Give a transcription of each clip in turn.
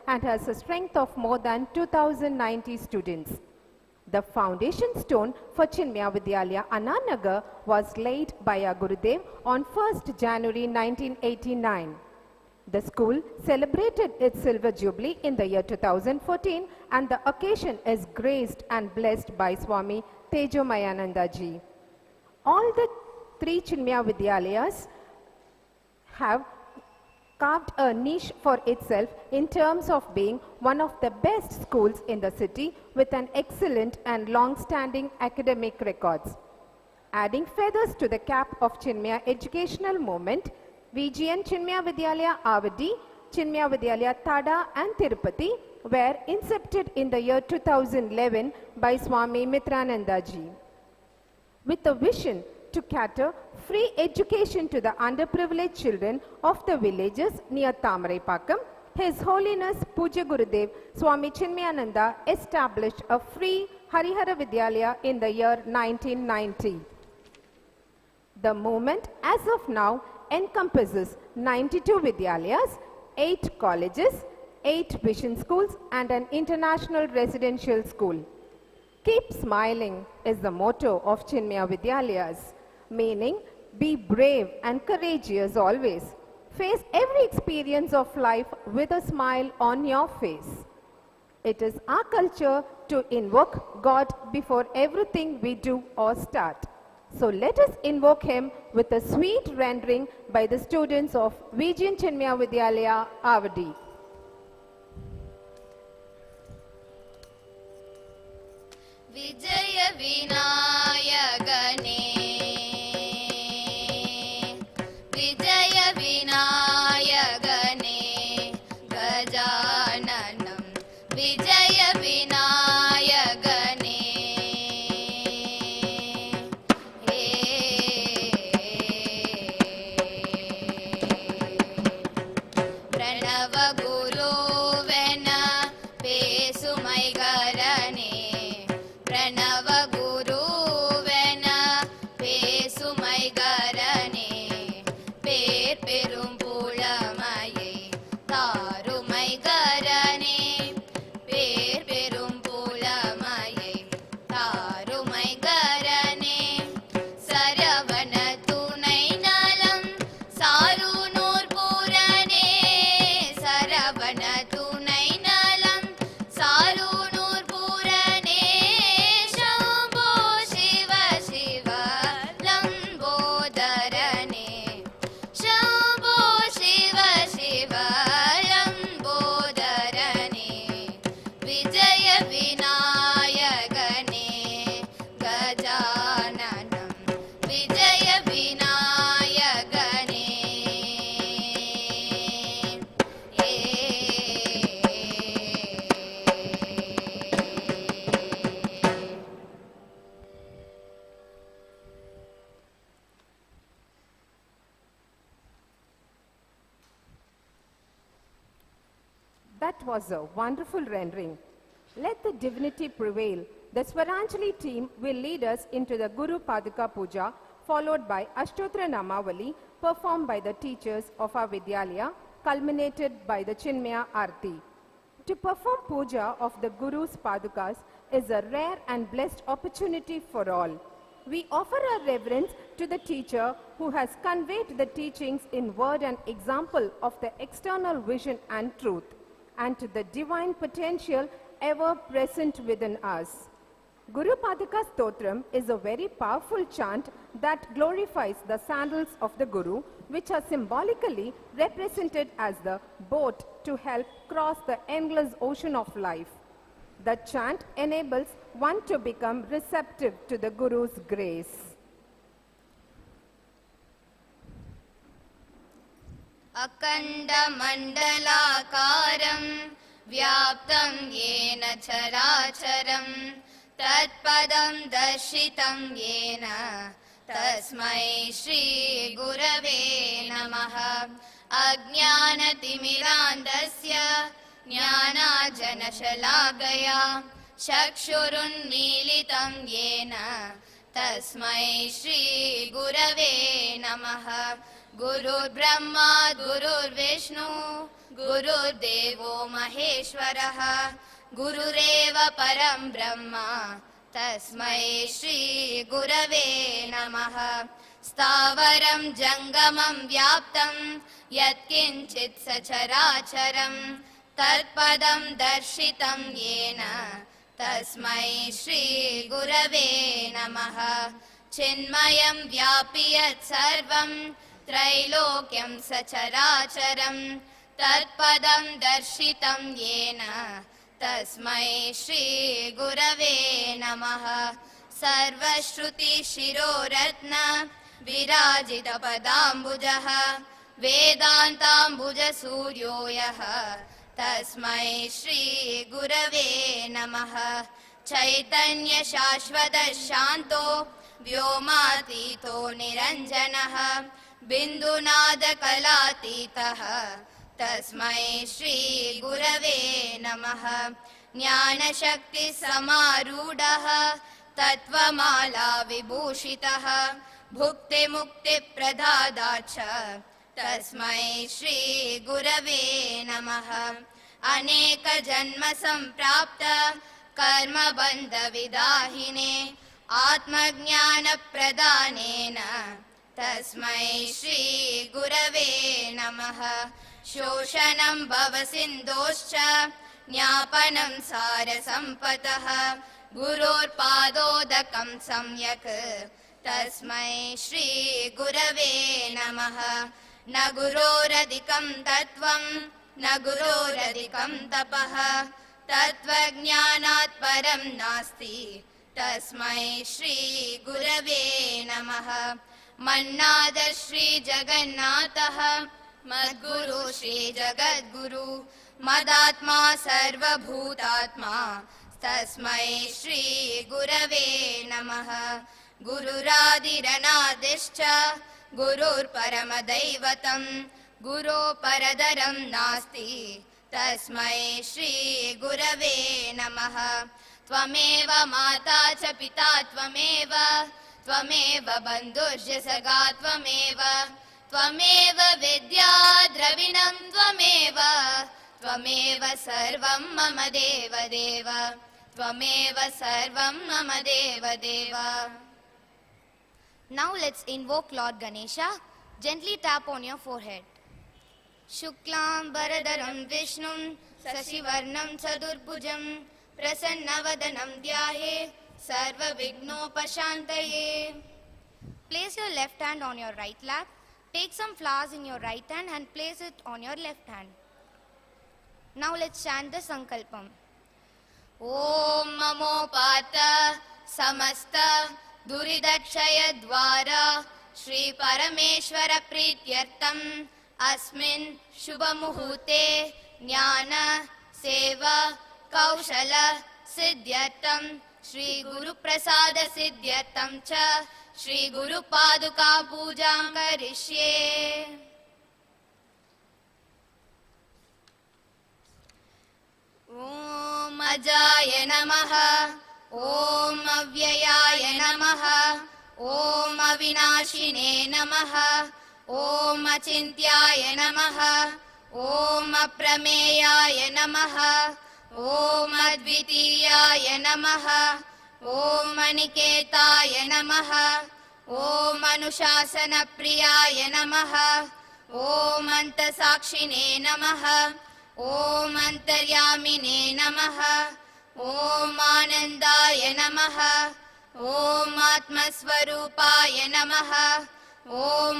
and has a strength of more than 2090 students. The foundation stone for Chinmaya Vidyalaya Ananagar was laid by our Gurudev on 1st January 1989. The school celebrated its silver jubilee in the year 2014 and the occasion is graced and blessed by Swami Tejomayananda ji. All the three Chinmaya Vidyalayas have carved a niche for itself in terms of being one of the best schools in the city with an excellent and long-standing academic records. Adding feathers to the cap of Chinmaya educational movement, VGN Chinmaya Vidyalaya Avadi, Chinmaya Vidyalaya Tada and Tirupati were incepted in the year 2011 by Swami Mitrananda ji. With a vision to cater free education to the underprivileged children of the villages near Thamaraipakam, His Holiness Puja Gurudev Swami Chinmayananda established a free Harihara Vidyalaya in the year 1990. The movement as of now encompasses 92 Vidyalayas, 8 colleges, 8 vision schools and an international residential school. Keep smiling is the motto of Chinmaya Vidyalayas, meaning be brave and courageous always. Face every experience of life with a smile on your face. It is our culture to invoke God before everything we do or start. So let us invoke Him with a sweet rendering by the students of VGN Chinmaya Vidyalaya Avadi. Vijaya Vinayagane, Vijaya Vinayagane, Gajananam, Vijaya Vinayagane, Pranava Guru Vena, Pesumai Garane, Pranava Guru Vena, Pesumai Garane, Per Perum Pulamaye, Tarumai Garane, Per Perum Pulamaye, Tarumai Garane, Saravana Tunai Nalam, Sarunur Purane, Saravana Tunai Nalam, Sarunur Purane, Shambho Shiva Shiva Lambodharane, Shambho Shiva Shiva Lambodharane, Vijaya Vinayagane, Gajananam, Vijaya Vinayagane, That was a wonderful rendering. Let the divinity prevail. The Swaranjali team will lead us into the Guru Paduka Puja, followed by Ashtotra Namavali, performed by the teachers of our Vidyalaya, culminated by the Chinmaya Arti. To perform puja of the Guru's Padukas is a rare and blessed opportunity for all. We offer our reverence to the teacher who has conveyed the teachings in word and example of the external vision and truth, and to the divine potential ever present within us. Guru Paduka Stotram is a very powerful chant that glorifies the sandals of the Guru, which are symbolically represented as the boat to help cross the endless ocean of life. The chant enables one to become receptive to the Guru's grace. Akanda Mandalakaram Vyaptam Yena Characharam Tatpadam Dashitam Yena Tasmai Shri Gurave Namaha Ajnanatimirandasya Jnana Janashalagaya Shakshurunmilitam Yena Tasmai Shri Gurave Namaha गुरुर्ब्रह्मा गुरुर्विष्णु गुरुर्देवो महेश्वरः गुरुरेव परं ब्रह्म तस्मै श्री गुरवे नमः। स्थावरं जङ्गमं व्याप्तं यत्किञ्चित् सचराचरं तत्पदं दर्शितं येन तस्मै श्री गुरवे नमः। चिन्मयं व्यापि यत्सर्वं त्रैलोक्यं सचराचरं तत्पदं दर्शितं येन तस्मै श्री गुरवे नमः। सर्वश्रुतिशिरोरत्न विराजितपदाम्बुजः वेदान्ताम्बुजसूर्यो यः तस्मै श्री गुरवे नमः। चैतन्यशाश्वतशान्तो व्योमातीतो निरञ्जनः बिन्दुनादकलातीतः तस्मै श्री गुरवे नमः। ज्ञानशक्तिसमारूढः तत्त्वमाला विभूषितः भुक्तिमुक्तिप्रदादाच तस्मै श्री गुरवे नमः। अनेकजन्मसम्प्राप्त कर्मबन्धविदाहिने आत्मज्ञानप्रदानेन तस्मै श्री गुरवे नमः। शोषणं भवसिन्धोश्च ज्ञापनं सारसम्पतः गुरोर्पादोदकं सम्यक् तस्मै श्री गुरवे नमः। न गुरोरधिकं तत्त्वं न गुरोरधिकं तपः तत्त्वज्ञानात् परं नास्ति तस्मै श्री गुरवे नमः। मन्नाद श्री जगन्नाथः मद्गुरु श्री जगद्गुरु मदात्मा सर्वभूतात्मा तस्मै श्री गुरवे नमः। गुरुरादिरनादिश्च गुरुर्परमदैवतं गुरो परदरं नास्ति तस्मै श्री गुरवे नमः। त्वमेव माता च पिता त्वमेव त्वमेव बन्धुश्च सखा त्वमेव त्वमेव विद्या द्रविणं त्वमेव त्वमेव सर्वं मम देवदेव त्वमेव सर्वं मम देवदेव. Now let's invoke Lord Ganesha. Gently tap on your forehead. Shuklam Baradaram Vishnum Sasivarnam Chadurbhujam Prasanavadanam Dhyahe Sarva Vignopashantaye. Place your left hand on your right lap. Take some flowers in your right hand and place it on your left hand. Now let's chant the Sankalpam. ॐ ममोपात समस्त दुरिदक्षय द्वारा श्री परमेश्वर प्रीत्यर्थम अस्मिन् शुभ मुहूर्ते ज्ञान सेवा कौशल सिद्ध्यर्थम श्री गुरु प्रसाद सिद्ध्यर्थम च श्री गुरु पादुका पूजां करिष्ये. ॐ अजाय नमः. ॐ अव्ययाय नमः. ॐ अविनाशिने नमः. ॐ अचिन्त्याय नमः. ॐ अप्रमेयाय नमः. ॐ अद्वितीयाय नमः. ॐ अनिकेताय नमः. ॐ अनुशासनप्रियाय नमः. ॐ अन्तसाक्षिणे नमः. ॐ अन्तर्यामिने नमः. ॐ आनन्दाय नमः. ॐ आत्मस्वरूपाय नमः. ॐ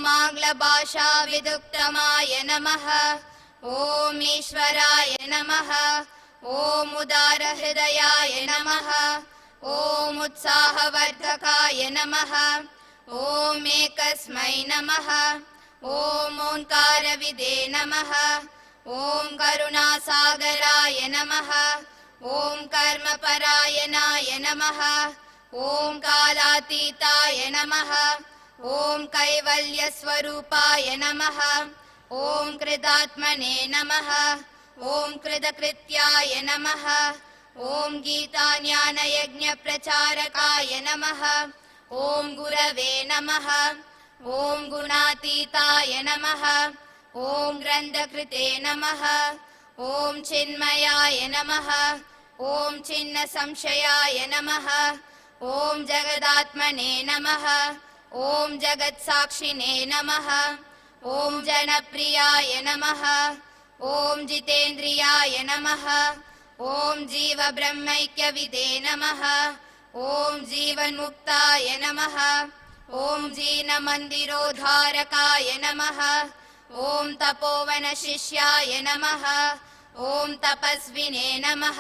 आङ्ग्लभाषाविदुत्तमाय नमः. ॐ ईश्वराय नमः. ॐ उदारहृदयाय नमः. ॐ उत्साहवर्धकाय नमः. ॐ एकस्मै नमः. ॐ ओङ्कारविदे नमः. ॐ करुणासागराय नमः. ॐ कर्मपरायणाय नमः. ॐ कालातीताय नमः. ॐ कैवल्यस्वरूपाय नमः. ॐ कृतात्मने नमः. ॐ कृतकृत्याय नमः. ॐ गीताज्ञानयज्ञप्रचारकाय नमः. ॐ गुरवे नमः. ॐ गुणातीताय नमः ॐ ग्रन्थकृते नमः ॐ चिन्मयाय नमः ॐ छिन्नसंशयाय नमः ॐ जगदात्मने नमः ॐ जगत्साक्षिणे नमः ॐ जनप्रियाय नमः ॐ जितेन्द्रियाय नमः ॐ जीवब्रह्मैक्यविदे नमः ॐ जीवन्मुक्ताय नमः ॐ जीनमन्दिरोद्धारकाय नमः ॐ तपोवनशिष्याय नमः ॐ तपस्विने नमः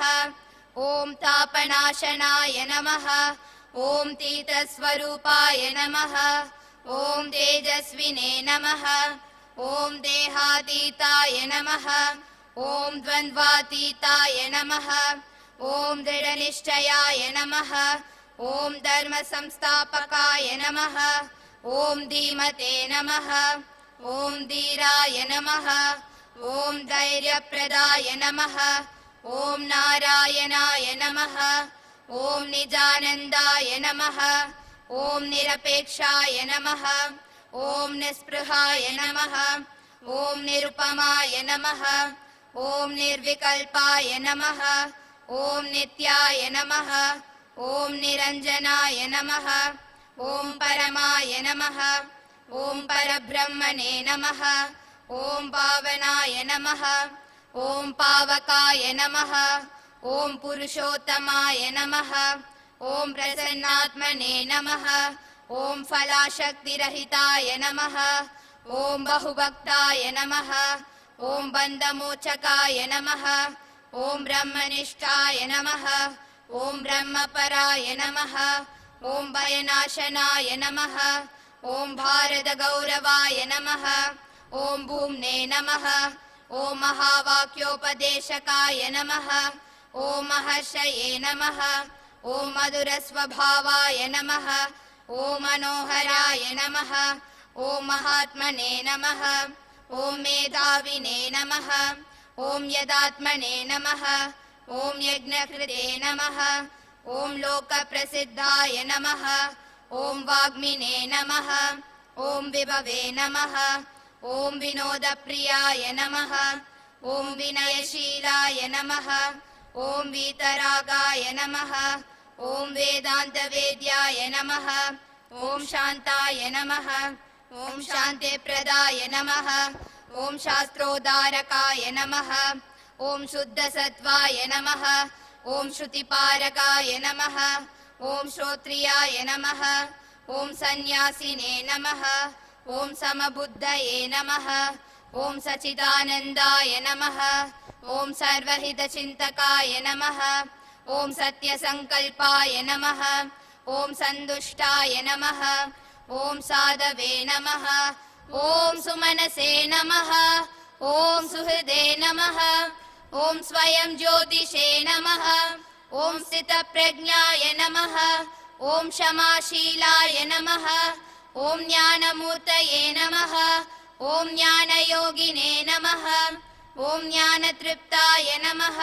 ॐ तापनाशनाय नमः ॐ तीर्थस्वरूपाय नमः ॐ तेजस्विने नमः ॐ देहातीताय नमः ॐ द्वन्द्वातीताय नमः ॐ दृढनिश्चयाय नमः ॐ धर्मसंस्थापकाय नमः ॐ धीमते नमः ॐ धीराय नमः ॐ धैर्यप्रदाय नमः ॐ नारायणाय नमः ॐ निजानन्दाय नमः ॐ निरपेक्षाय नमः ॐ निस्पृहाय नमः ॐ निरुपमाय नमः ॐ निर्विकल्पाय नमः ॐ नित्याय नमः ॐ निरञ्जनाय नमः ॐ परमाय नमः ॐ परब्रह्मणे नमः ॐ पावनाय नमः ॐ पावकाय नमः ॐ पुरुषोत्तमाय नमः ॐ प्रसन्नात्मने नमः ॐ फलाशक्तिरहिताय नमः ॐ बहुभक्ताय नमः ॐ बन्धमोचकाय नमः ॐ ब्रह्मनिष्ठाय नमः ॐ ब्रह्मपराय नमः ॐ भयनाशनाय नमः ॐ भारतगौरवाय नमः ॐ भूम्ने नमः ॐ महावाक्योपदेशकाय नमः ॐ महर्षये नमः ॐ मधुरस्वभावाय नमः ॐ मनोहराय नमः ॐ महात्मने नमः ॐ मेधाविने नमः ॐ यदात्मने नमः ॐ यज्ञकृते नमः ॐ लोकप्रसिद्धाय नमः ॐ वाग्मिने नमः ॐ विभवे नमः ॐ विनोदप्रियाय नमः ॐ विनयशीलाय नमः ॐ वीतरागाय नमः ॐ वेदान्तवेद्याय नमः ॐ शान्ताय नमः ॐ शान्तिप्रदाय नमः ॐ शास्त्रोद्धारकाय नमः ॐ शुद्धसत्त्वाय नमः ॐ श्रुतिपारकाय नमः ॐ श्रोत्रियाय नमः ॐ सन्न्यासिने नमः ॐ समबुद्धये नमः ॐ सच्चिदानन्दाय नमः ॐ सर्वहितचिन्तकाय नमः ॐ सत्यसङ्कल्पाय नमः ॐ सन्तुष्टाय नमः ॐ साधवे नमः ॐ सुमनसे नमः ॐ सुहृदे नमः ॐ स्वयं ज्योतिषे नमः ॐ स्थितप्रज्ञाय नमः ॐ क्षमाशीलाय नमः ॐ ज्ञानमूर्तये नमः ॐ ज्ञानयोगिने नमः ॐ ज्ञानतृप्ताय नमः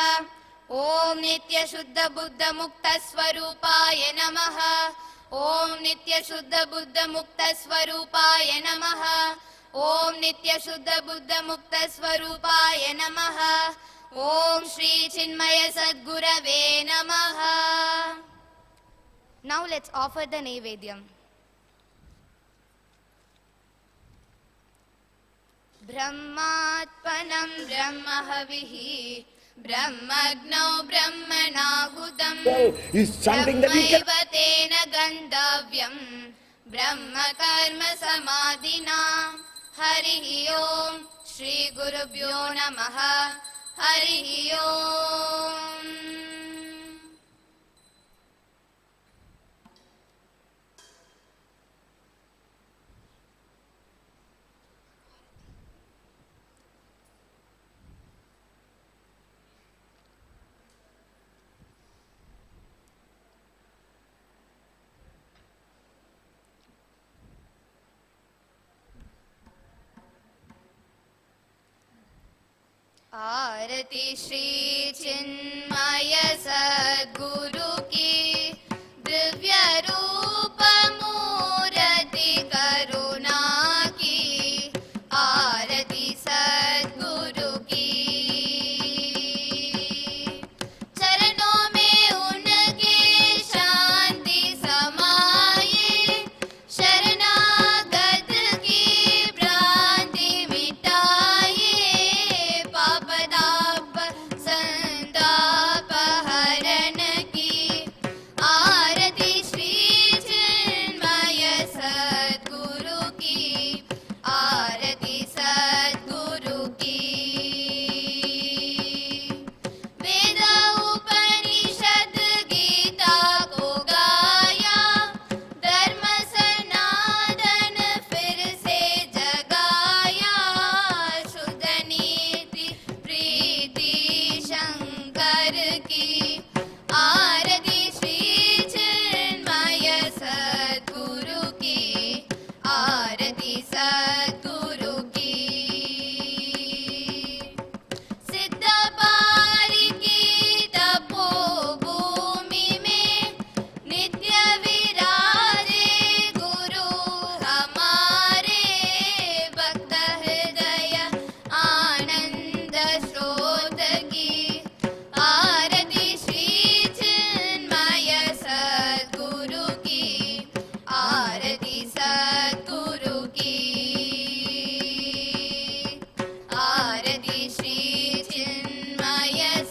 ॐ नित्यशुद्धबुद्धमुक्तस्वरूपाय नमः ॐ नित्यशुद्धबुद्धमुक्तस्वरूपाय नमः ॐ नित्यशुद्धबुद्धमुक्तस्वरूपाय नमः ॐ श्री चिन्मय सद्गुरवे नमः. Now let's offer the Naivedyam. ब्रह्मात्पनं ब्रह्महविः ब्रह्मज्ञो ब्रह्मणाहुतं is something that you can... ब्रह्मैव तेन गन्तव्यं ब्रह्मकर्म समाधिना. हरिः ओम् श्रीगुरुभ्यो नमः. हरिः ओम्. आरती श्री चिन्मय सद्गुरु की दिव्य रूप मूर्ति करुणा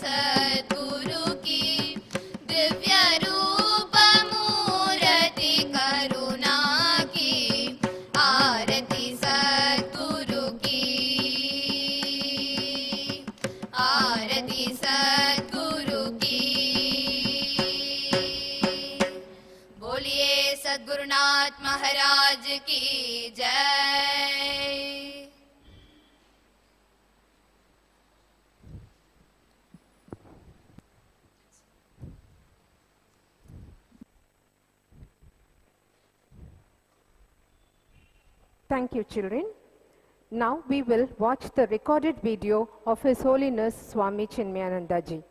सद्गुरु की दिव्य रूप मूर्ति करुणा की आरती सद्गुरु की आरती सद्गुरु की बोलिए सद्गुरुनाथ महाराज की जय। Thank you, children. Now we will watch the recorded video of His Holiness Swami Chinmayananda ji.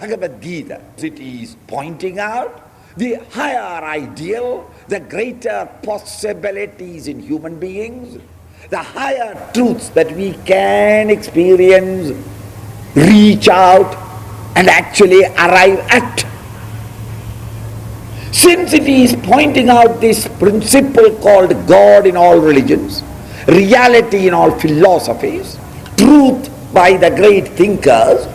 Bhagavad Geeta, it is pointing out the higher ideal, the greater possibilities in human beings, the higher truths that we can experience, reach out and actually arrive at. Since it is pointing out this principle called God in all religions, reality in all philosophies, truth by the great thinkers,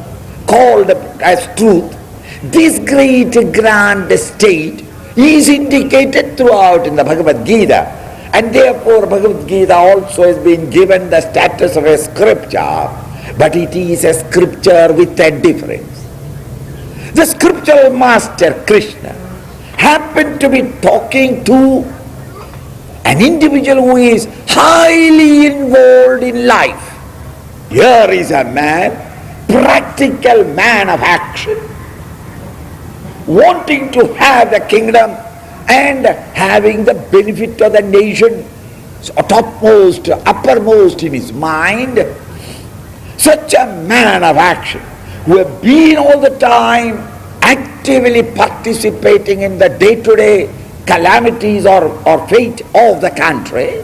called as truth, this great grand state is indicated throughout in the Bhagavad Gita, and therefore Bhagavad Gita also has been given the status of a scripture, but it is a scripture with a difference. The scriptural master Krishna happened to be talking to an individual who is highly involved in life. Here is a man, practical man of action, wanting to have the kingdom and having the benefit of the nation topmost, uppermost in his mind. Such a man of action who have been all the time actively participating in the day-to-day calamities or fate of the country.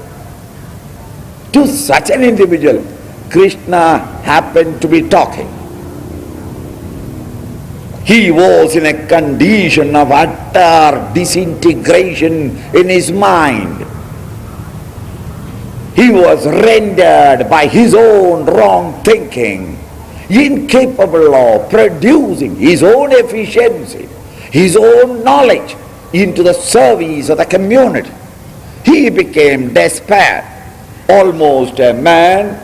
To such an individual, Krishna happened to be talking. He was in a condition of utter disintegration in his mind. He was rendered by his own wrong thinking, incapable of producing his own efficiency, his own knowledge into the service of the community. He became despair, almost a man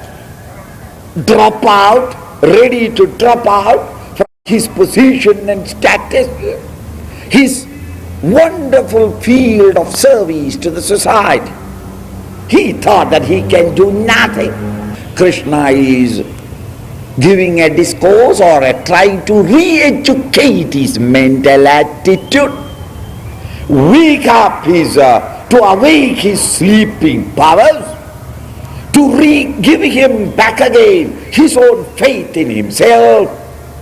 drop out, ready to drop out from his position and status, his wonderful field of service to the society. He thought that he can do nothing. Krishna is giving a discourse or trying to re-educate his mental attitude, to awake his sleeping powers, to give him back again his own faith in himself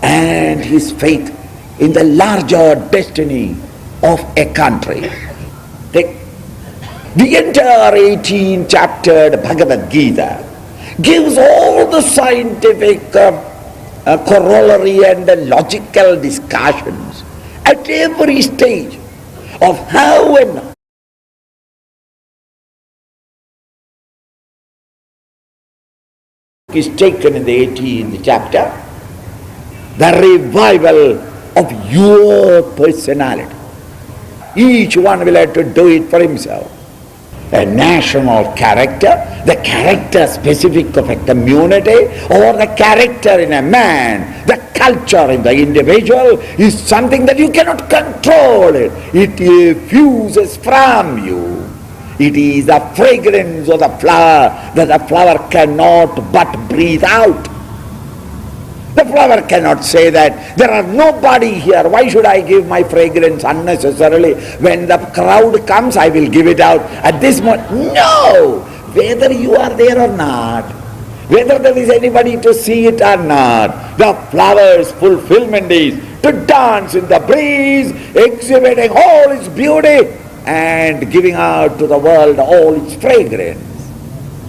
and his faith in the larger destiny of a country. The entire 18-chaptered Bhagavad Gita gives all the scientific corollary and logical discussions at every stage of how and is taken in the 18th chapter, the revival of your personality. Each one will have to do it for himself. A national character, the character specific of a community, or the character in a man, the culture in the individual is something that you cannot control. It effuses from you. It is the fragrance of the flower that the flower cannot but breathe out. The flower cannot say that there are nobody here, why should I give my fragrance unnecessarily? When the crowd comes, I will give it out at this moment. No! Whether you are there or not, whether there is anybody to see it or not, the flower's fulfillment is to dance in the breeze, exhibiting all its beauty and giving out to the world all its fragrance.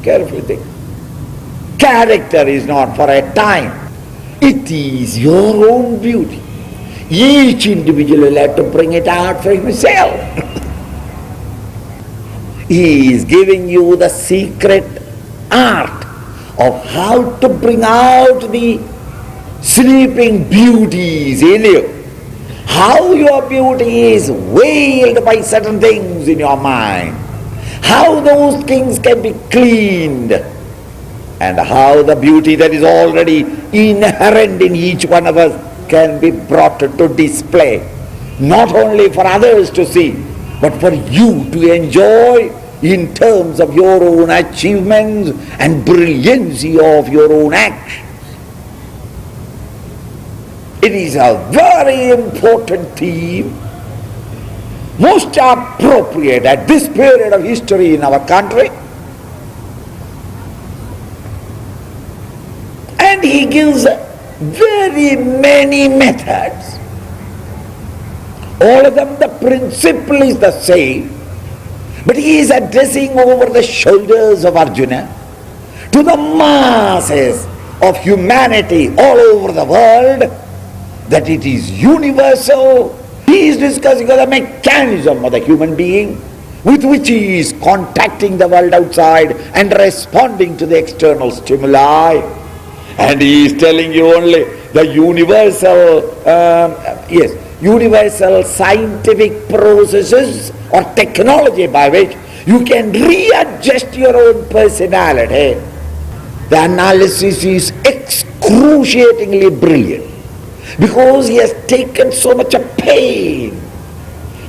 Carefully think. Character is not for a time. It is your own beauty. Each individual will have to bring it out for himself. He is giving you the secret art of how to bring out the sleeping beauties in you. How your beauty is veiled by certain things in your mind. How those things can be cleaned. And how the beauty that is already inherent in each one of us can be brought to display. Not only for others to see, but for you to enjoy in terms of your own achievements and brilliancy of your own action. It is a very important theme, most appropriate at this period of history in our country. And he gives very many methods. All of them, the principle is the same, but he is addressing over the shoulders of Arjuna to the masses of humanity all over the world, that it is universal. He is discussing the mechanism of the human being with which he is contacting the world outside and responding to the external stimuli. And he is telling you only the universal scientific processes or technology by which you can readjust your own personality. The analysis is excruciatingly brilliant, because he has taken so much of pain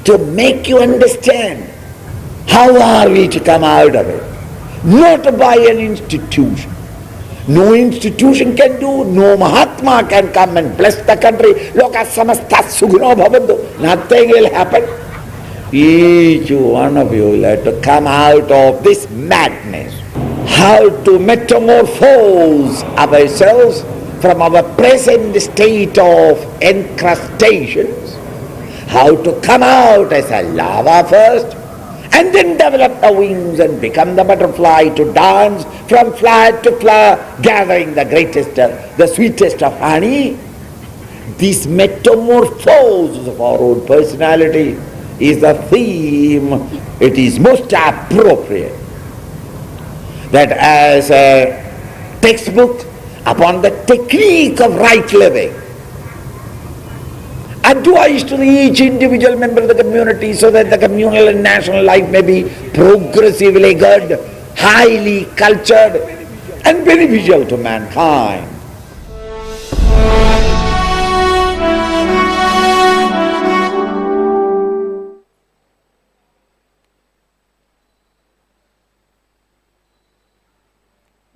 to make you understand how are we to come out of it. Not by an institution. No institution can do, no Mahatma can come and bless the country. Loka samasta sugno bhavantu. Nothing will happen. Each one of you will have to come out of this madness. How to metamorphose ourselves from our present state of encrustations. How to come out as a lava first, and then develop the wings and become the butterfly to dance from flower to flower, gathering the greatest, the sweetest of honey. This metamorphosis of our own personality is the theme. It is most appropriate that as a textbook upon the technique of right living, advice to each individual member of the community so that the communal and national life may be progressively good, highly cultured and beneficial to mankind.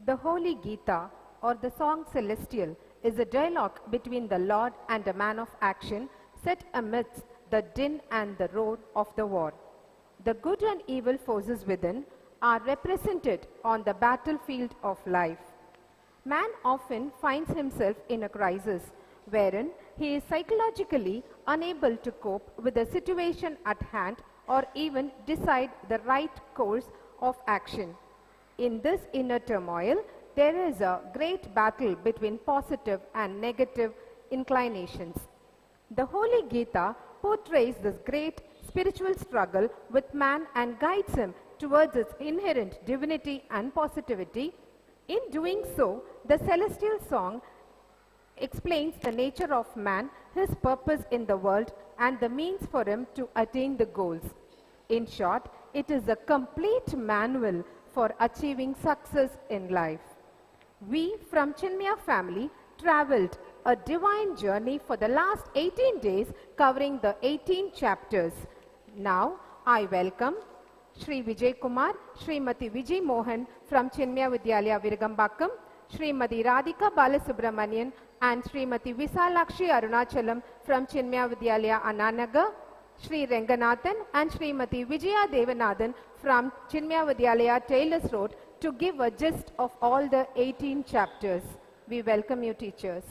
The Holy Gita, or the Song Celestial, is a dialogue between the Lord and a man of action set amidst the din and the roar of the war. The good and evil forces within are represented on the battlefield of life. Man often finds himself in a crisis wherein he is psychologically unable to cope with the situation at hand or even decide the right course of action. In this inner turmoil, there is a great battle between positive and negative inclinations. The Holy Gita portrays this great spiritual struggle with man and guides him towards its inherent divinity and positivity. In doing so, the celestial song explains the nature of man, his purpose in the world, and the means for him to attain the goals. In short, it is a complete manual for achieving success in life. We from Chinmaya family traveled a divine journey for the last 18 days covering the 18 chapters. Now I welcome Shri Vijay Kumar, Srimati Vijay Mohan from Chinmaya Vidyalaya Virugambakam, Srimati Radhika Balasubramanian and Srimati Visalakshi Arunachalam from Chinmaya Vidyalaya Ananagar, Shri Renganathan and Srimati Vijaya Devanathan from Chinmaya Vidyalaya Taylors Road to give a gist of all the 18 chapters. We welcome you, teachers.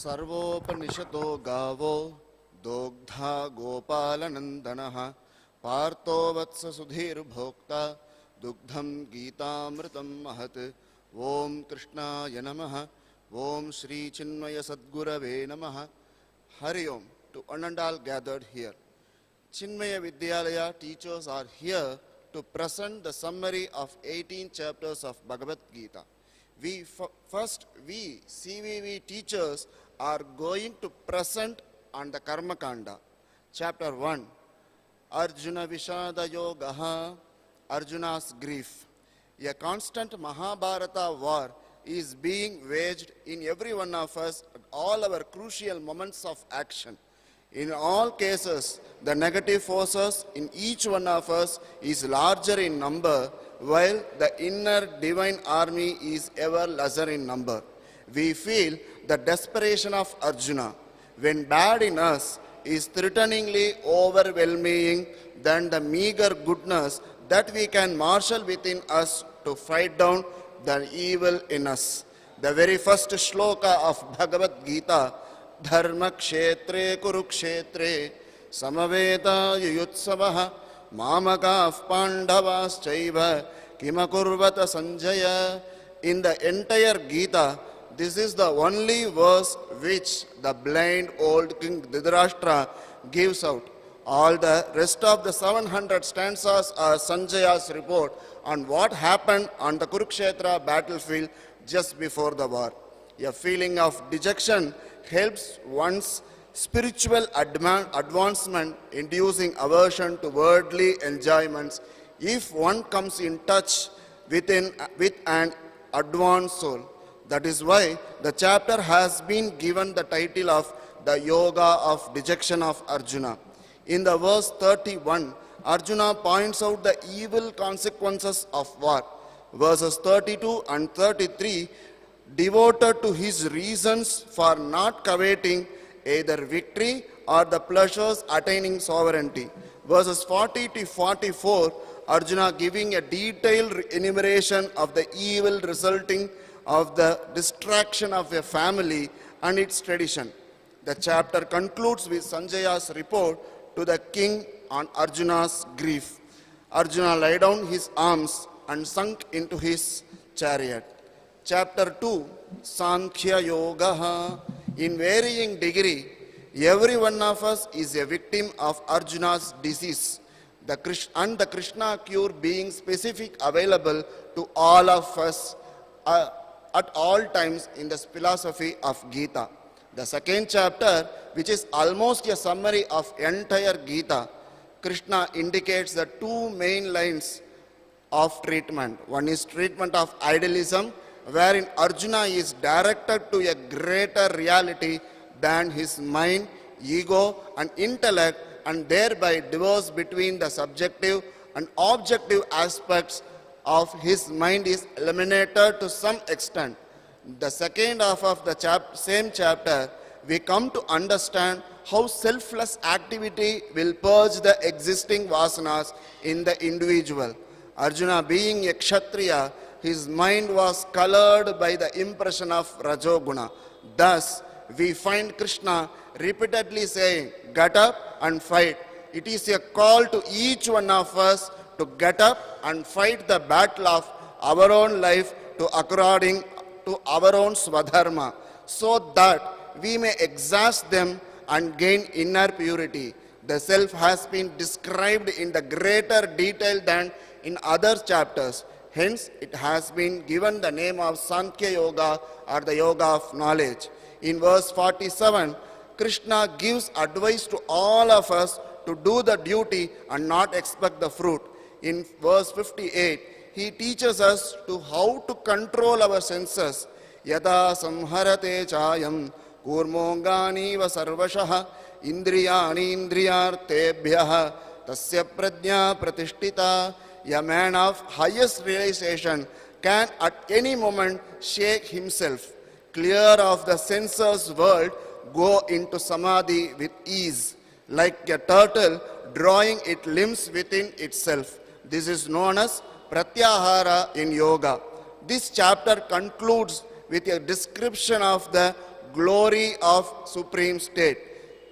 सर्वोपनिषतो गावो दोग्धा गोपालनन्दनः पार्थो वत्स सुधीर्भोक्ता दुग्धं गीतामृतं महत् ओम कृष्णाय नमः ओम श्री चिन्मय सद्गुरवे नमः हरि ओम. To one and all gathered here, Chinmaya Vidyalaya teachers are here to present the summary of 18 chapters of Bhagavad Gita. We CVV teachers are going to present on the Karma Kanda. Chapter 1, Arjuna Vishada Yogaha, Arjuna's grief. A constant Mahabharata war is being waged in every one of us at all our crucial moments of action. In all cases, the negative forces in each one of us is larger in number, while the inner divine army is ever lesser in number. We feel the desperation of Arjuna when bad in us is threateningly overwhelming than the meager goodness that we can marshal within us to fight down the evil in us. The very first shloka of Bhagavad Gita, Dharma Kshetre Kurukshetre Samaveta Yuyutsavaha Mamakav Pandavas Chaiva Kimakurvata Sanjaya. In the entire Gita, this is the only verse which the blind old King Dhritarashtra gives out. All the rest of the 700 stanzas are Sanjaya's report on what happened on the Kurukshetra battlefield just before the war. A feeling of dejection helps one's spiritual advancement, inducing aversion to worldly enjoyments if one comes in touch with an advanced soul. That is why the chapter has been given the title of the Yoga of Dejection of Arjuna. In the verse 31, Arjuna points out the evil consequences of war. Verses 32 and 33 devoted to his reasons for not coveting either victory or the pleasures attaining sovereignty. Verses 40 to 44, Arjuna giving a detailed enumeration of the evil resulting of the distraction of a family and its tradition. The chapter concludes with Sanjaya's report to the king on Arjuna's grief. Arjuna laid down his arms and sunk into his chariot. Chapter 2, Sankhya Yoga. In varying degree, every one of us is a victim of Arjuna's disease. The Krishna cure being specific available to all of us at all times in the philosophy of Gita. The second chapter, which is almost a summary of entire Gita, Krishna indicates the two main lines of treatment. One is treatment of idealism, wherein Arjuna is directed to a greater reality than his mind, ego and intellect, and thereby divorce between the subjective and objective aspects of his mind is eliminated to some extent. The second half of the same chapter, we come to understand how selfless activity will purge the existing vasanas in the individual. Arjuna being a Kshatriya, his mind was colored by the impression of Rajoguna. Thus, we find Krishna repeatedly saying, "Get up and fight." It is a call to each one of us to get up and fight the battle of our own life according to our own swadharma, so that we may exhaust them and gain inner purity. The self has been described in the greater detail than in other chapters. Hence, it has been given the name of Sankhya Yoga or the Yoga of Knowledge. In verse 47, Krishna gives advice to all of us to do the duty and not expect the fruit. In verse 58, he teaches us to how to control our senses. Yada samharate chayam kurmongani va sarvashah indriyani indriyartebhyah tasya prajna pratishtita. A man of highest realization can at any moment shake himself clear of the senses world, go into samadhi with ease, like a turtle drawing its limbs within itself. This is known as pratyahara in yoga. This chapter concludes with a description of the glory of supreme state.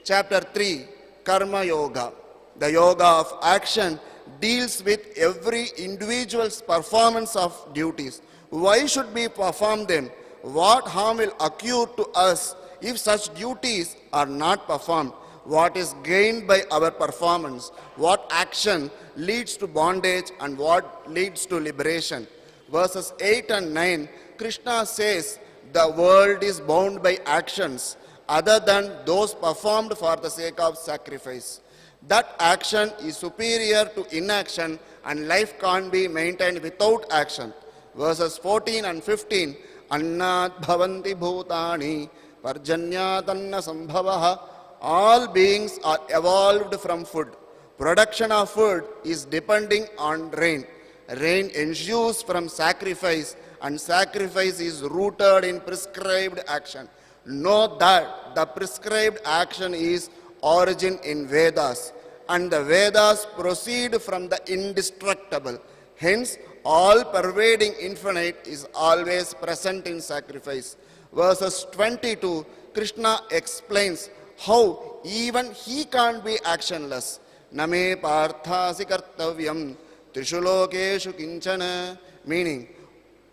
Chapter 3, Karma Yoga. The yoga of action deals with every individual's performance of duties. Why should we perform them? What harm will accrue to us if such duties are not performed? What is gained by our performance? What action leads to bondage and what leads to liberation? Verses 8 and 9, Krishna says the world is bound by actions other than those performed for the sake of sacrifice. That action is superior to inaction and life can't be maintained without action. Verses 14 and 15, Annat bhavanti bhutani parjanyatanna sambhavaha. All beings are evolved from food. Production of food is depending on rain. Rain ensues from sacrifice and sacrifice is rooted in prescribed action. Know that the prescribed action is origin in Vedas, and the Vedas proceed from the indestructible. Hence, all-pervading infinite is always present in sacrifice. Verses 22, Krishna explains how even he can't be actionless. Name parthasi kartavyam trishu lokeshu kinchana. Meaning,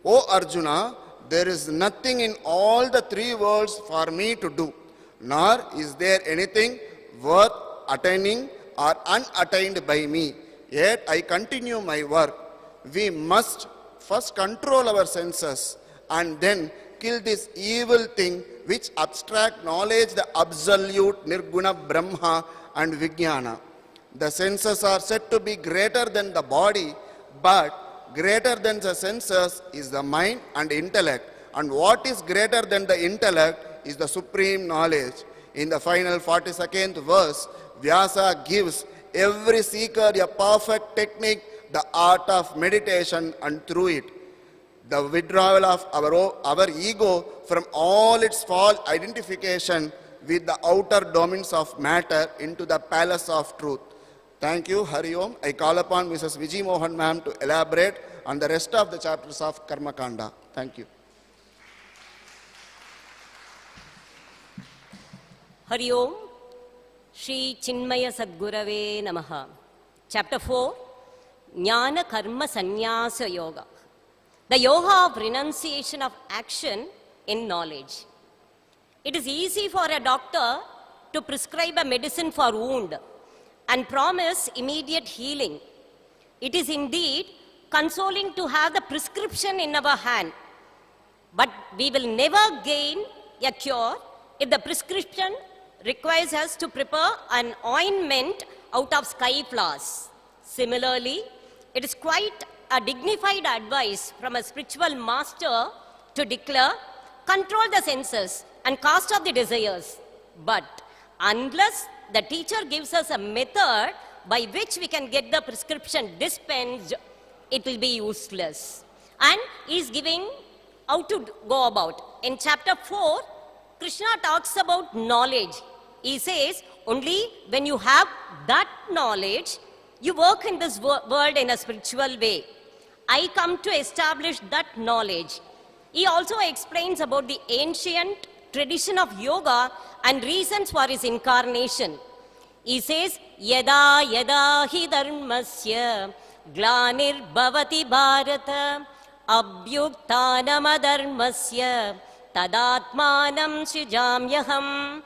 O Arjuna, there is nothing in all the three worlds for me to do, nor is there anything worth attaining or unattained by me. Yet I continue my work. We must first control our senses and then kill this evil thing which abstract knowledge the absolute Nirguna Brahma and Vijnana. The senses are said to be greater than the body, but greater than the senses is the mind and intellect. And what is greater than the intellect is the supreme knowledge. In the final 42nd verse, Vyasa gives every seeker a perfect technique, the art of meditation, and through it, the withdrawal of our ego from all its false identification with the outer domains of matter into the palace of truth. Thank you, Hari Om. I call upon Mrs. Vijay Mohan ma'am to elaborate on the rest of the chapters of Karma Kanda. Thank you. Hari Om, Shri Chinmaya Sadgurave Namaha. Chapter 4, Jnana Karma Sannyasa Yoga. The yoga of renunciation of action in knowledge. It is easy for a doctor to prescribe a medicine for wound and promise immediate healing. It is indeed consoling to have the prescription in our hand, but we will never gain a cure if the prescription requires us to prepare an ointment out of sky flowers. Similarly, it is quite a dignified advice from a spiritual master to declare, control the senses and cast off the desires. But unless the teacher gives us a method by which we can get the prescription dispensed, it will be useless. And he is giving how to go about. In chapter 4, Krishna talks about knowledge. He says, only when you have that knowledge, you work in this world in a spiritual way. I come to establish that knowledge. He also explains about the ancient tradition of yoga and reasons for its incarnation. He says, Yada yada hi dharmasya glanir bhavati bharata abhyuktanam adharmasya tadatmanam srijamyaham.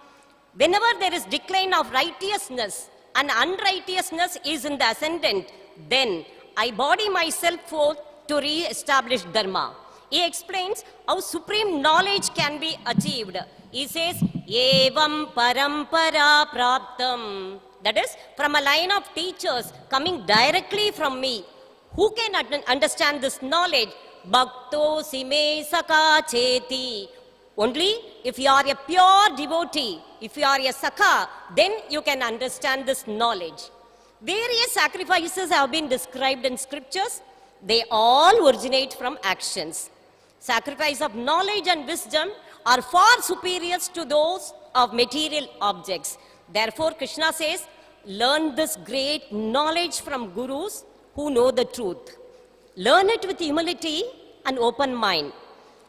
Whenever there is decline of righteousness and unrighteousness is in the ascendant, then I body myself forth to re-establish dharma. he explains how supreme knowledge can be achieved. He says, Evam parampara praptam. That is, from a line of teachers coming directly from me. Who can understand this knowledge? Bhakto sime saka cheti. Only if you are a pure devotee, if you are a sakha, then you can understand this knowledge. Various sacrifices have been described in scriptures. They all originate from actions. Sacrifice of knowledge and wisdom are far superior to those of material objects. Therefore, Krishna says, learn this great knowledge from gurus who know the truth. Learn it with humility and open mind.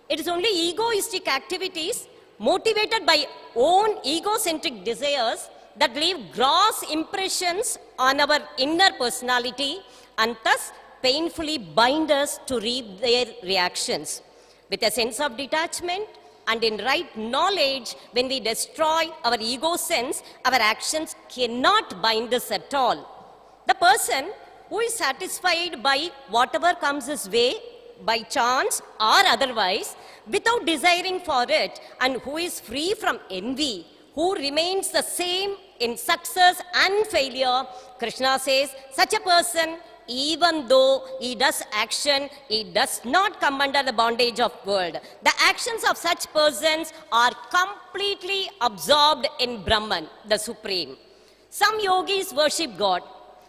It is only egoistic activities motivated by own egocentric desires that leave gross impressions on our inner personality and thus painfully bind us to reap their reactions. With a sense of detachment and in right knowledge, when we destroy our ego sense, our actions cannot bind us at all. The person who is satisfied by whatever comes his way, by chance or otherwise, without desiring for it, and who is free from envy, who remains the same in success and failure, Krishna says, such a person, even though he does action, he does not come under the bondage of world. The actions of such persons are completely absorbed in Brahman, the Supreme. Some yogis worship God.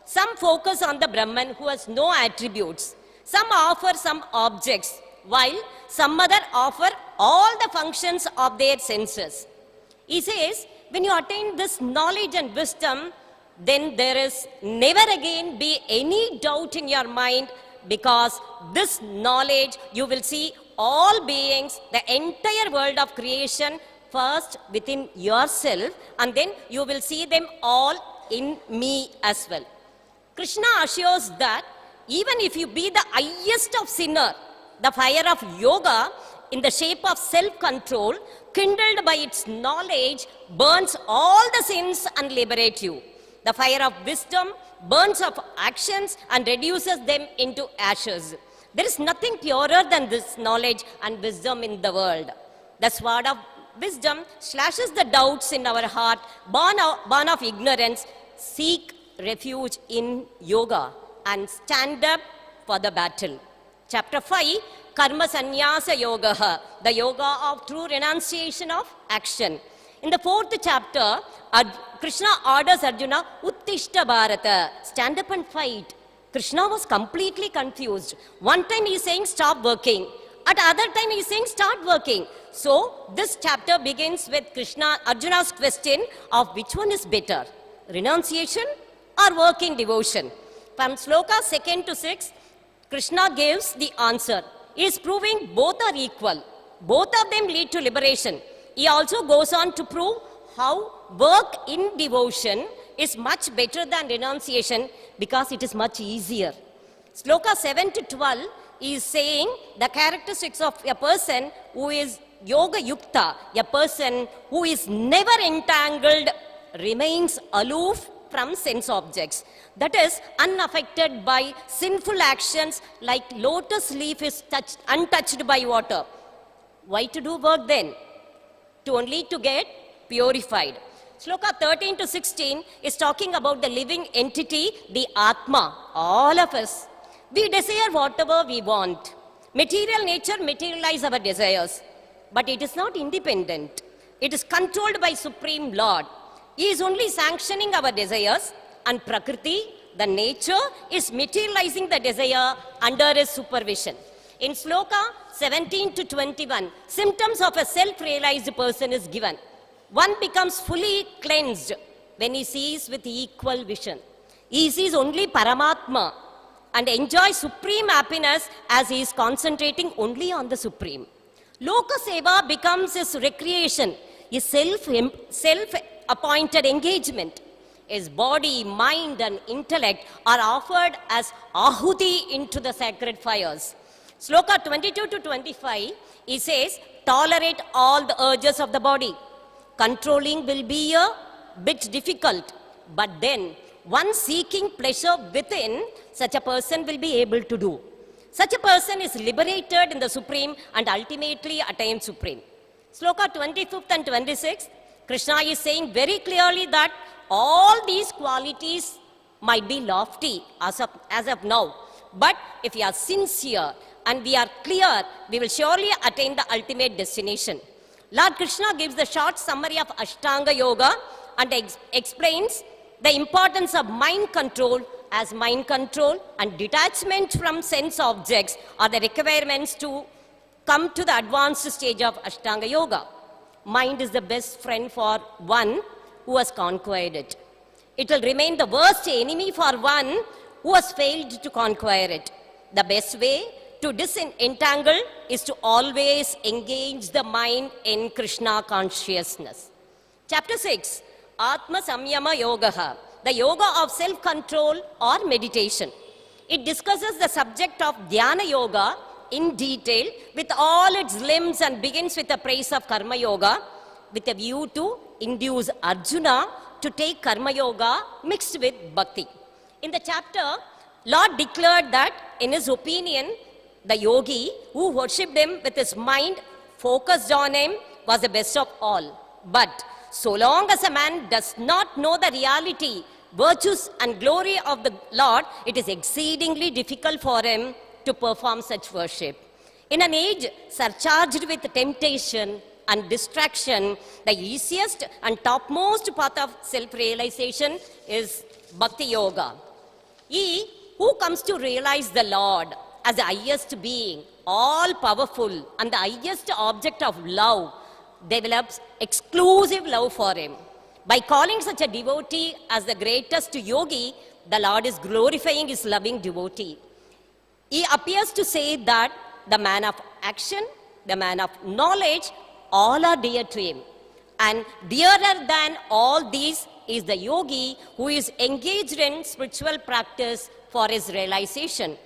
Some focus on the Brahman who has no attributes. Some offer some objects, while some other offer all the functions of their senses. He says, when you attain this knowledge and wisdom, then there is never again be any doubt in your mind, because this knowledge you will see all beings, the entire world of creation, first within yourself, and then you will see them all in me as well. Krishna assures that even if you be the highest of sinner, the fire of yoga in the shape of self-control, kindled by its knowledge, burns all the sins and liberates you. The fire of wisdom burns up actions and reduces them into ashes. There is nothing purer than this knowledge and wisdom in the world. The sword of wisdom slashes the doubts in our heart, born of ignorance. Seek refuge in yoga and stand up for the battle. Chapter 5, Karma Sannyasa Yoga, the yoga of true renunciation of action. In the 4th chapter, Krishna orders Arjuna, Uttishta Bharata, stand up and fight. Krishna was completely confused. One time he is saying, stop working. At other time he is saying, start working. So, this chapter begins with Arjuna's question of which one is better, renunciation or working devotion. From sloka 2nd to 6th, Krishna gives the answer. He is proving both are equal. Both of them lead to liberation. He also goes on to prove how work in devotion is much better than renunciation because it is much easier. Sloka 7 to 12 is saying the characteristics of a person who is yoga yukta, a person who is never entangled, remains aloof from sense objects. That is, unaffected by sinful actions like lotus leaf is untouched by water. Why to do work then? Only to get purified. Sloka 13 to 16 is talking about the living entity, the Atma, all of us. We desire whatever we want. Material nature materializes our desires, but it is not independent. It is controlled by Supreme Lord. He is only sanctioning our desires, and Prakriti, the nature, is materializing the desire under his supervision. In Sloka 17 to 21, symptoms of a self-realized person is given. One becomes fully cleansed when he sees with equal vision. He sees only Paramatma and enjoys supreme happiness as he is concentrating only on the Supreme. Loka Seva becomes his recreation, his self-appointed engagement. His body, mind and intellect are offered as ahuti into the sacred fires. Sloka 22 to 25, he says, tolerate all the urges of the body. Controlling will be a bit difficult, but then one seeking pleasure within, such a person will be able to do. Such a person is liberated in the Supreme and ultimately attains Supreme. Sloka 25th and 26th, Krishna is saying very clearly that all these qualities might be lofty as of now. But if we are sincere and we are clear, we will surely attain the ultimate destination. Lord Krishna gives the short summary of Ashtanga Yoga and explains the importance of mind control, as mind control and detachment from sense objects are the requirements to come to the advanced stage of Ashtanga Yoga. Mind is the best friend for one who has conquered it. It will remain the worst enemy for one who has failed to conquer it. The best way to disentangle is to always engage the mind in Krishna consciousness. Chapter 6, Atma Samyama Yoga, the yoga of self-control or meditation. It discusses the subject of Dhyana Yoga in detail with all its limbs and begins with the praise of Karma Yoga with a view to induce Arjuna to take Karma Yoga mixed with Bhakti. In the chapter, Lord declared that in his opinion, the yogi who worshipped him with his mind focused on him was the best of all. But so long as a man does not know the reality, virtues and glory of the Lord, it is exceedingly difficult for him to perform such worship. In an age surcharged with temptation and distraction, the easiest and topmost path of self-realization is Bhakti Yoga. He who comes to realize the Lord as the highest being, all-powerful and the highest object of love, develops exclusive love for him. By calling such a devotee as the greatest yogi, the Lord is glorifying his loving devotee. He appears to say that the man of action, the man of knowledge, all are dear to him. And dearer than all these is the yogi who is engaged in spiritual practice for his realization.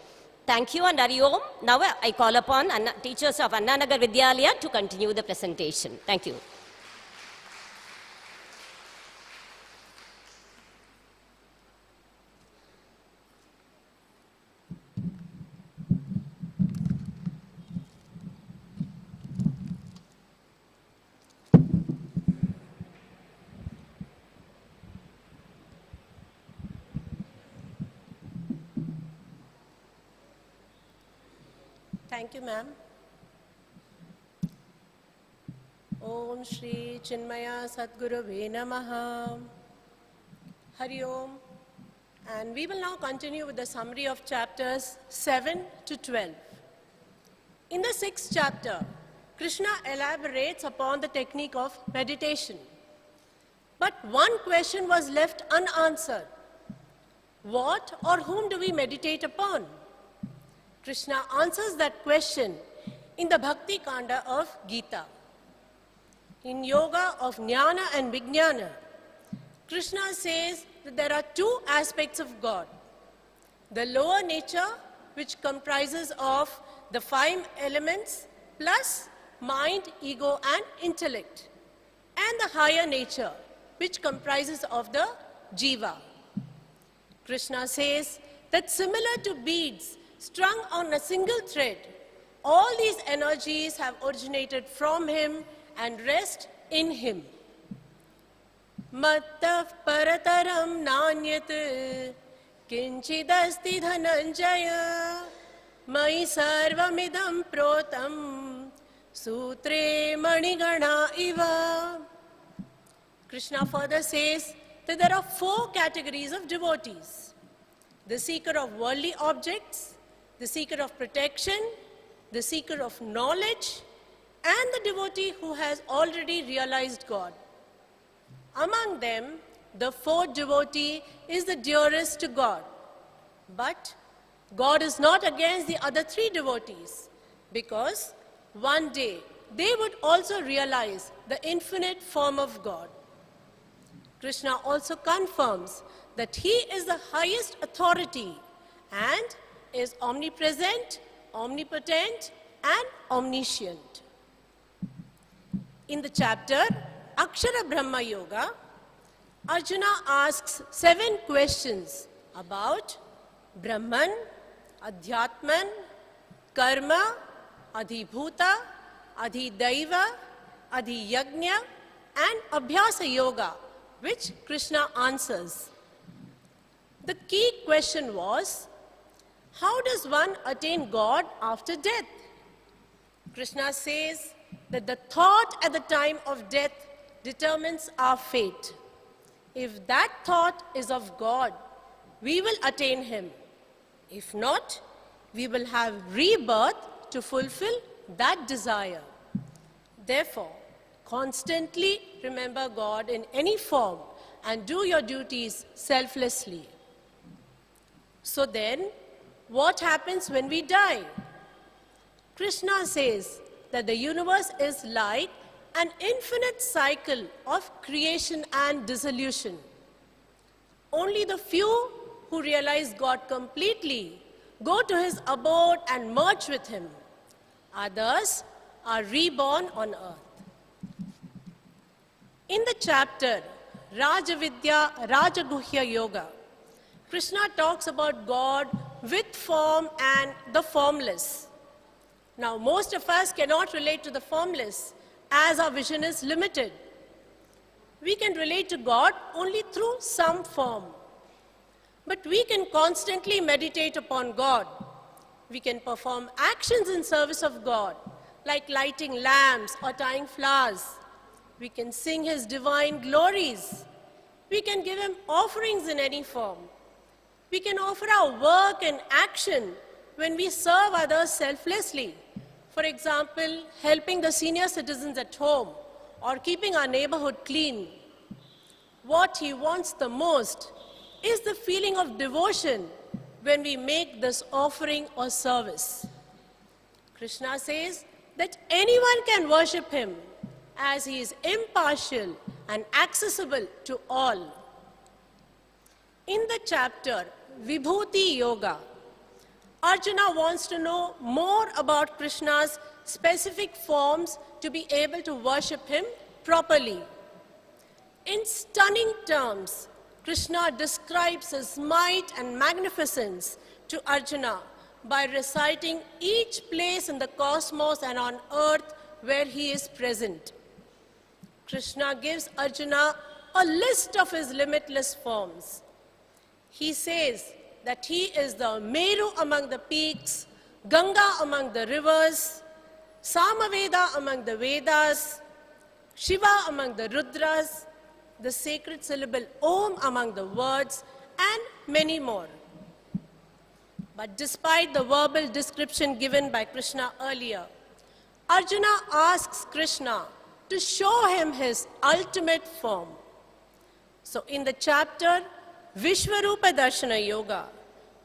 Thank you and Hari Om. Now I call upon teachers of Chinmaya Vidyalaya to continue the presentation. Thank you. Thank you, ma'am. Om Shri Chinmaya Sadgurave Namaha. Hari Om. And we will now continue with the summary of chapters 7 to 12. In the 6th chapter, Krishna elaborates upon the technique of meditation. But one question was left unanswered. What or whom do we meditate upon? Krishna answers that question in the Bhakti Kanda of Gita. In Yoga of Jnana and Vijnana, Krishna says that there are two aspects of God. The lower nature, which comprises of the 5 elements, plus mind, ego and intellect. And the higher nature, which comprises of the jiva. Krishna says that similar to beads strung on a single thread, all these energies have originated from him and rest in him. Mattav parataram nanyat kinchidasti dhananjaya mai sarvamidam protam sutre manigana iva. Krishna further says that there are 4 categories of devotees. The seeker of worldly objects, the seeker of protection, the seeker of knowledge, and the devotee who has already realized God. Among them, the 4th devotee is the dearest to God. But God is not against the other 3 devotees, because one day they would also realize the infinite form of God. Krishna also confirms that he is the highest authority and is omnipresent, omnipotent, and omniscient. In the chapter Akshara Brahma Yoga, Arjuna asks 7 questions about Brahman, Adhyatman, karma, adhibhuta, adhidaiva, adhiyagnya, and abhyasa yoga, which Krishna answers. The key question was, how does one attain God after death? Krishna says that the thought at the time of death determines our fate. If that thought is of God, we will attain Him. If not, we will have rebirth to fulfill that desire. Therefore, constantly remember God in any form and do your duties selflessly. So then, what happens when we die? Krishna says that the universe is like an infinite cycle of creation and dissolution. Only the few who realize God completely go to His abode and merge with Him. Others are reborn on earth. In the chapter Rajaguhya Yoga, Krishna talks about God with form and the formless. Now, most of us cannot relate to the formless as our vision is limited. We can relate to God only through some form. But we can constantly meditate upon God. We can perform actions in service of God, like lighting lamps or tying flowers. We can sing His divine glories. We can give Him offerings in any form. We can offer our work and action when we serve others selflessly. For example, helping the senior citizens at home or keeping our neighborhood clean. What He wants the most is the feeling of devotion when we make this offering or service. Krishna says that anyone can worship Him as He is impartial and accessible to all. In the chapter Vibhuti Yoga, Arjuna wants to know more about Krishna's specific forms to be able to worship Him properly. In stunning terms, Krishna describes His might and magnificence to Arjuna by reciting each place in the cosmos and on earth where He is present. Krishna gives Arjuna a list of His limitless forms. He says that He is the Meru among the peaks, Ganga among the rivers, Samaveda among the Vedas, Shiva among the Rudras, the sacred syllable Om among the words, and many more. But despite the verbal description given by Krishna earlier, Arjuna asks Krishna to show him His ultimate form. So in the chapter Vishwarupa Darshana Yoga,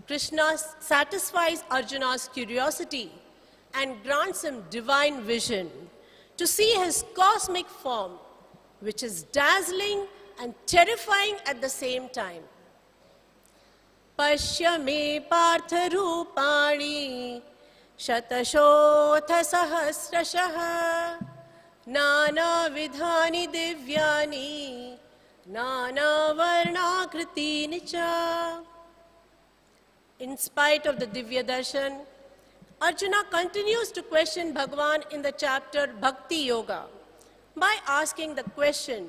Krishna satisfies Arjuna's curiosity and grants him divine vision to see His cosmic form, which is dazzling and terrifying at the same time. Pashya me partha rupani shatashotha sahasrashah nana vidhani divyani nana varnakriti nicha. In spite of the Divya Darshan, Arjuna continues to question Bhagavan in the chapter Bhakti Yoga by asking the question,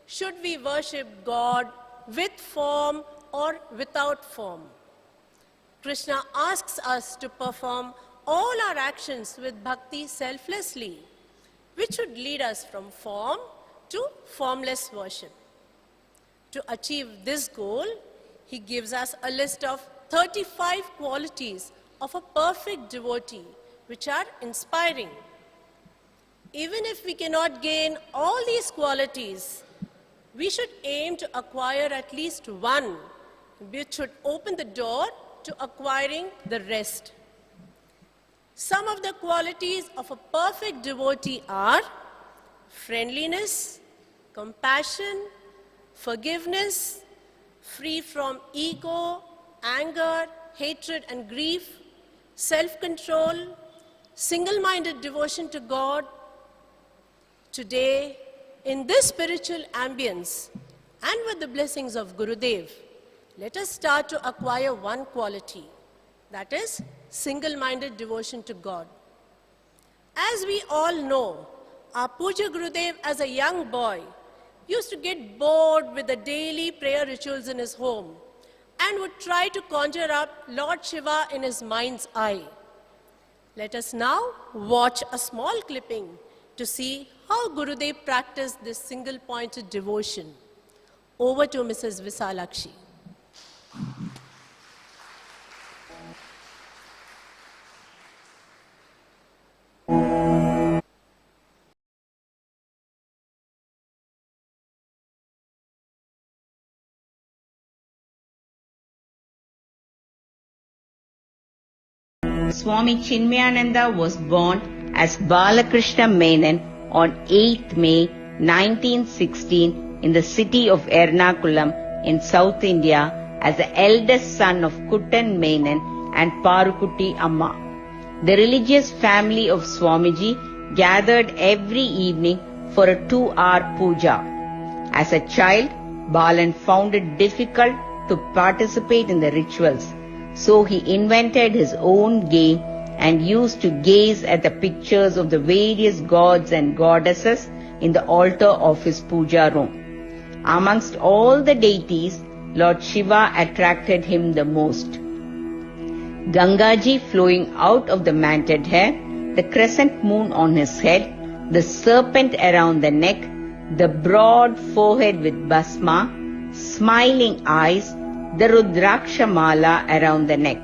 should we worship God with form or without form? Krishna asks us to perform all our actions with bhakti selflessly, which would lead us from form to formless worship. To achieve this goal, He gives us a list of 35 qualities of a perfect devotee, which are inspiring. Even if we cannot gain all these qualities, we should aim to acquire at least one, which should open the door to acquiring the rest. Some of the qualities of a perfect devotee are friendliness, compassion, forgiveness, free from ego, anger, hatred and grief, self-control, single-minded devotion to God. Today, in this spiritual ambience and with the blessings of Gurudev, let us start to acquire one quality, that is single-minded devotion to God. As we all know, our Puja Gurudev as a young boy used to get bored with the daily prayer rituals in his home and would try to conjure up Lord Shiva in his mind's eye. Let us now watch a small clipping to see how Gurudev practiced this single-pointed devotion. Over to Mrs. Visalakshi. Swami Chinmayananda was born as Balakrishna Menon on 8th May 1916 in the city of Ernakulam in South India as the eldest son of Kuttan Menon and Parukutti Amma. The religious family of Swamiji gathered every evening for a 2-hour puja. As a child, Balan found it difficult to participate in the rituals. So he invented his own game and used to gaze at the pictures of the various gods and goddesses in the altar of his puja room. Amongst all the deities, Lord Shiva attracted him the most. Gangaji flowing out of the matted hair, the crescent moon on his head, the serpent around the neck, the broad forehead with bhasma, smiling eyes, the Rudraksha mala around the neck.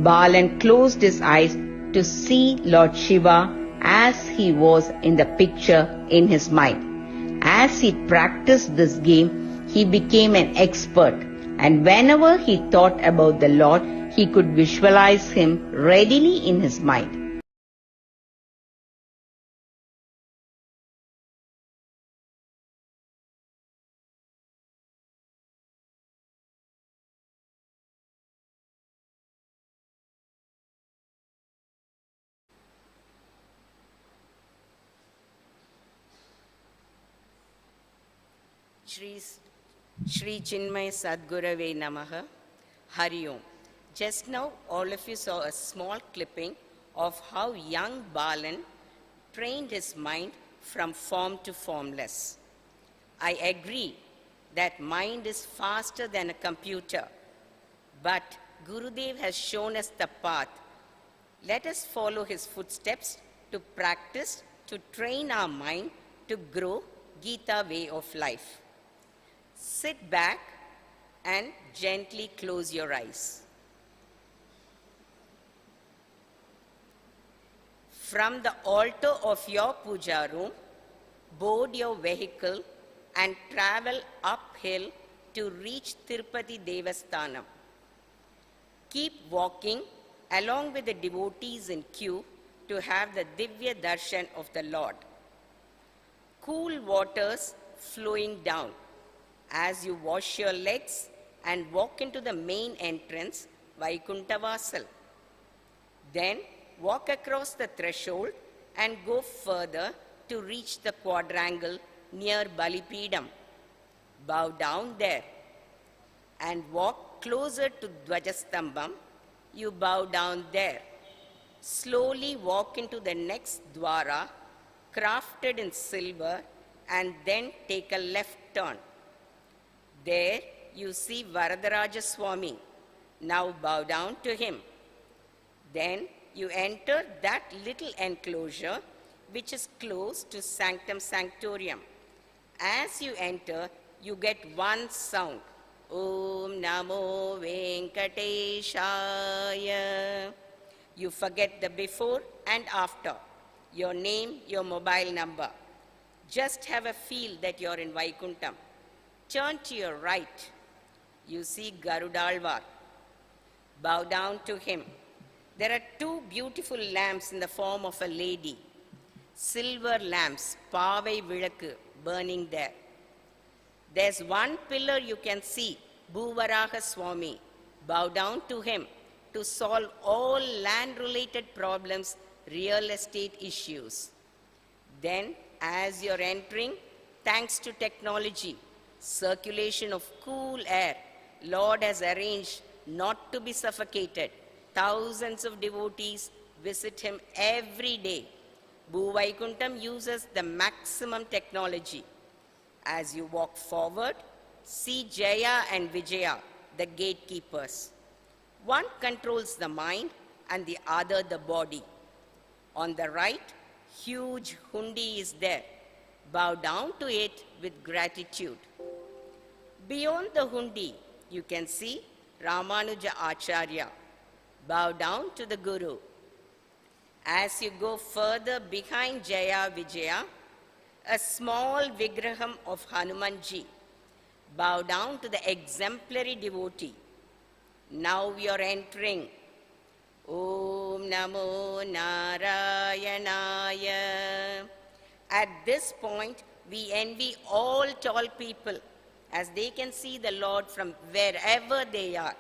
Balan closed his eyes to see Lord Shiva as he was in the picture in his mind. As he practiced this game, he became an expert, and whenever he thought about the Lord, he could visualize him readily in his mind. Shri Chinmaya Sadgurave Namaha, Hari Om. Just now, all of you saw a small clipping of how young Balan trained his mind from form to formless. I agree that mind is faster than a computer, but Gurudev has shown us the path. Let us follow his footsteps to practice, to train our mind to grow Gita way of life. Sit back and gently close your eyes. From the altar of your puja room, board your vehicle and travel uphill to reach Tirupati Devasthanam. Keep walking along with the devotees in queue to have the Divya Darshan of the Lord. Cool waters flowing down as you wash your legs and walk into the main entrance, Vaikuntavasal. Then walk across the threshold and go further to reach the quadrangle near Balipidam. Bow down there and walk closer to Dvajastambam. You bow down there. Slowly walk into the next dwara, crafted in silver, and then take a left turn. There you see Varadaraja Swami. Now bow down to him. Then you enter that little enclosure which is close to Sanctum Sanctorium. As you enter, you get one sound. Om Namo Venkateshaya. You forget the before and after, your name, your mobile number. Just have a feel that you're in Vaikuntham. Turn to your right. You see Garudalvar. Bow down to him. There are two beautiful lamps in the form of a lady. Silver lamps, Pavai Vilakku, burning there. There's one pillar you can see, Bhuvaraha Swami. Bow down to him to solve all land-related problems, real estate issues. Then, as you're entering, thanks to technology, circulation of cool air, Lord has arranged not to be suffocated. Thousands of devotees visit him every day. Bhuvaikuntham uses the maximum technology. As you walk forward, see Jaya and Vijaya, the gatekeepers. One controls the mind and the other the body. On the right, huge hundi is there. Bow down to it with gratitude. Beyond the hundi, you can see Ramanuja Acharya. Bow down to the Guru. As you go further behind Jaya Vijaya, a small vigraham of Hanumanji. Bow down to the exemplary devotee. Now we are entering Om Namo Narayanaya. At this point, we envy all tall people as they can see the Lord from wherever they are.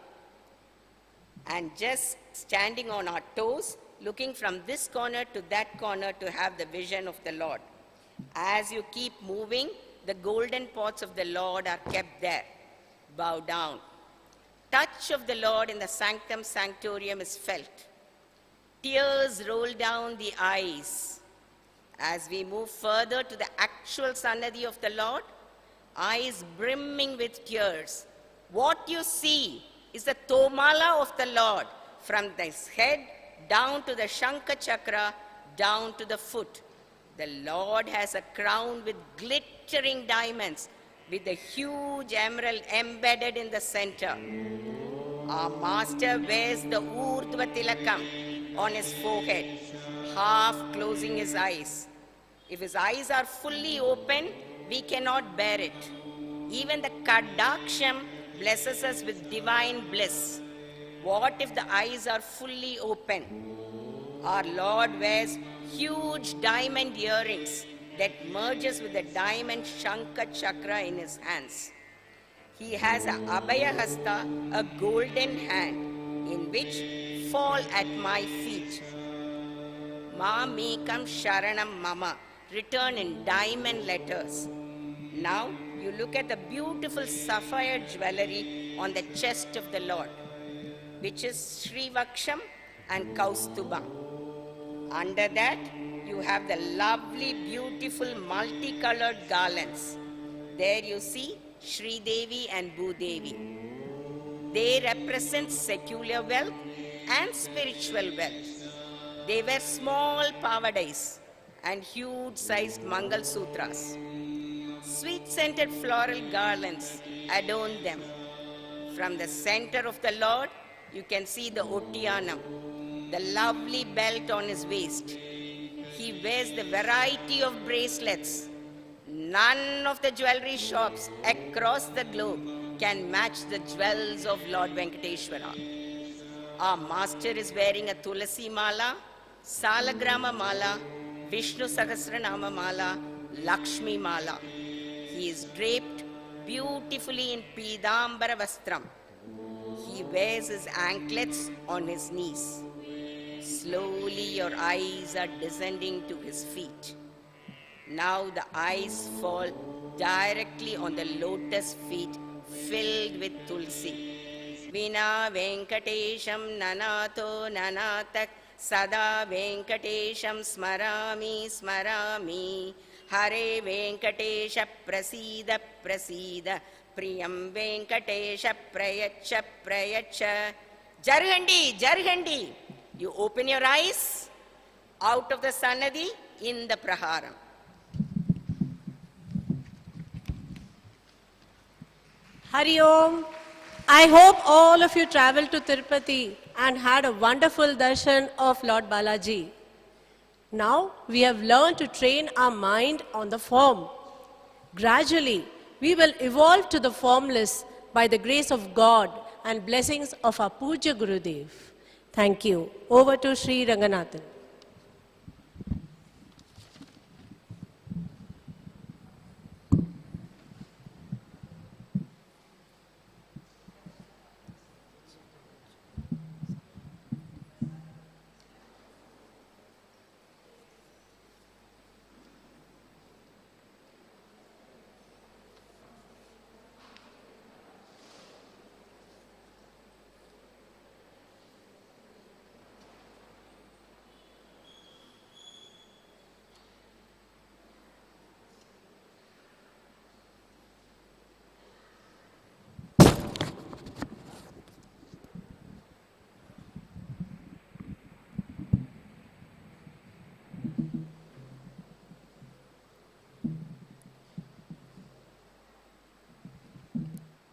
And just standing on our toes, looking from this corner to that corner to have the vision of the Lord. As you keep moving, the golden pots of the Lord are kept there. Bow down. Touch of the Lord in the sanctum sanctorium is felt. Tears roll down the eyes. As we move further to the actual Sannadhi of the Lord, eyes brimming with tears. What you see is the Tomala of the Lord, from his head down to the Shankha Chakra, down to the foot. The Lord has a crown with glittering diamonds, with a huge emerald embedded in the center. Our master wears the Urdhva Tilakam on his forehead, half closing his eyes. If his eyes are fully open, we cannot bear it. Even the Kadaksham blesses us with divine bliss. What if the eyes are fully open? Our Lord wears huge diamond earrings that merges with the diamond Shankha Chakra in his hands. He has a Abhaya Hasta, a golden hand, in which fall at my feet. Ma Mekam Sharanam Mama, written in diamond letters. Now you look at the beautiful sapphire jewelry on the chest of the Lord, which is Srivaksham and Kaustuba. Under that, you have the lovely, beautiful, multicolored garlands. There you see Sri Devi and Bhudevi. They represent secular wealth and spiritual wealth. They wear small pavadais and huge-sized Mangal Sutras. Sweet-scented floral garlands adorn them. From the center of the Lord, you can see the Ottiyanam, the lovely belt on his waist. He wears the variety of bracelets. None of the jewelry shops across the globe can match the jewels of Lord Venkateshwara. Our master is wearing a Tulasi Mala, Salagrama Mala, Vishnu Sahasranama Mala, Lakshmi Mala. He is draped beautifully in Pidambara Vastram. He wears his anklets on his knees. Slowly your eyes are descending to his feet. Now the eyes fall directly on the lotus feet filled with tulsi. Vina Venkatesham Nanato Nanatak Sada Venkatesham Smarami Smarami Hare Venkatesha Prasida Prasida Priyam Venkatesha Prayacha Prayacha. Jarhandi, Jarhandi. You open your eyes out of the Sannadhi in the Praharam. Hari Om. I hope all of you traveled to Tirupati and had a wonderful darshan of Lord Balaji. Now we have learned to train our mind on the form. Gradually, we will evolve to the formless by the grace of God and blessings of our Puja Gurudev. Thank you. Over to Sri Ranganathan.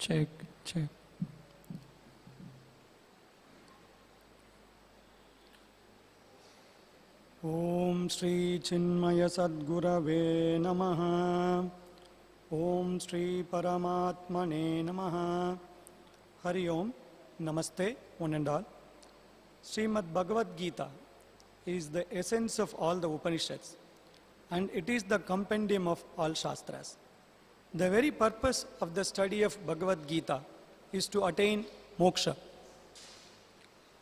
Check, check. Om Shri Chinmaya Sadgurave Namaha. Om Shri Paramatmane Namaha. Hari Om. Namaste, one and all. Srimad Bhagavad Gita is the essence of all the Upanishads, and it is the compendium of all Shastras. The very purpose of the study of Bhagavad Gita is to attain moksha.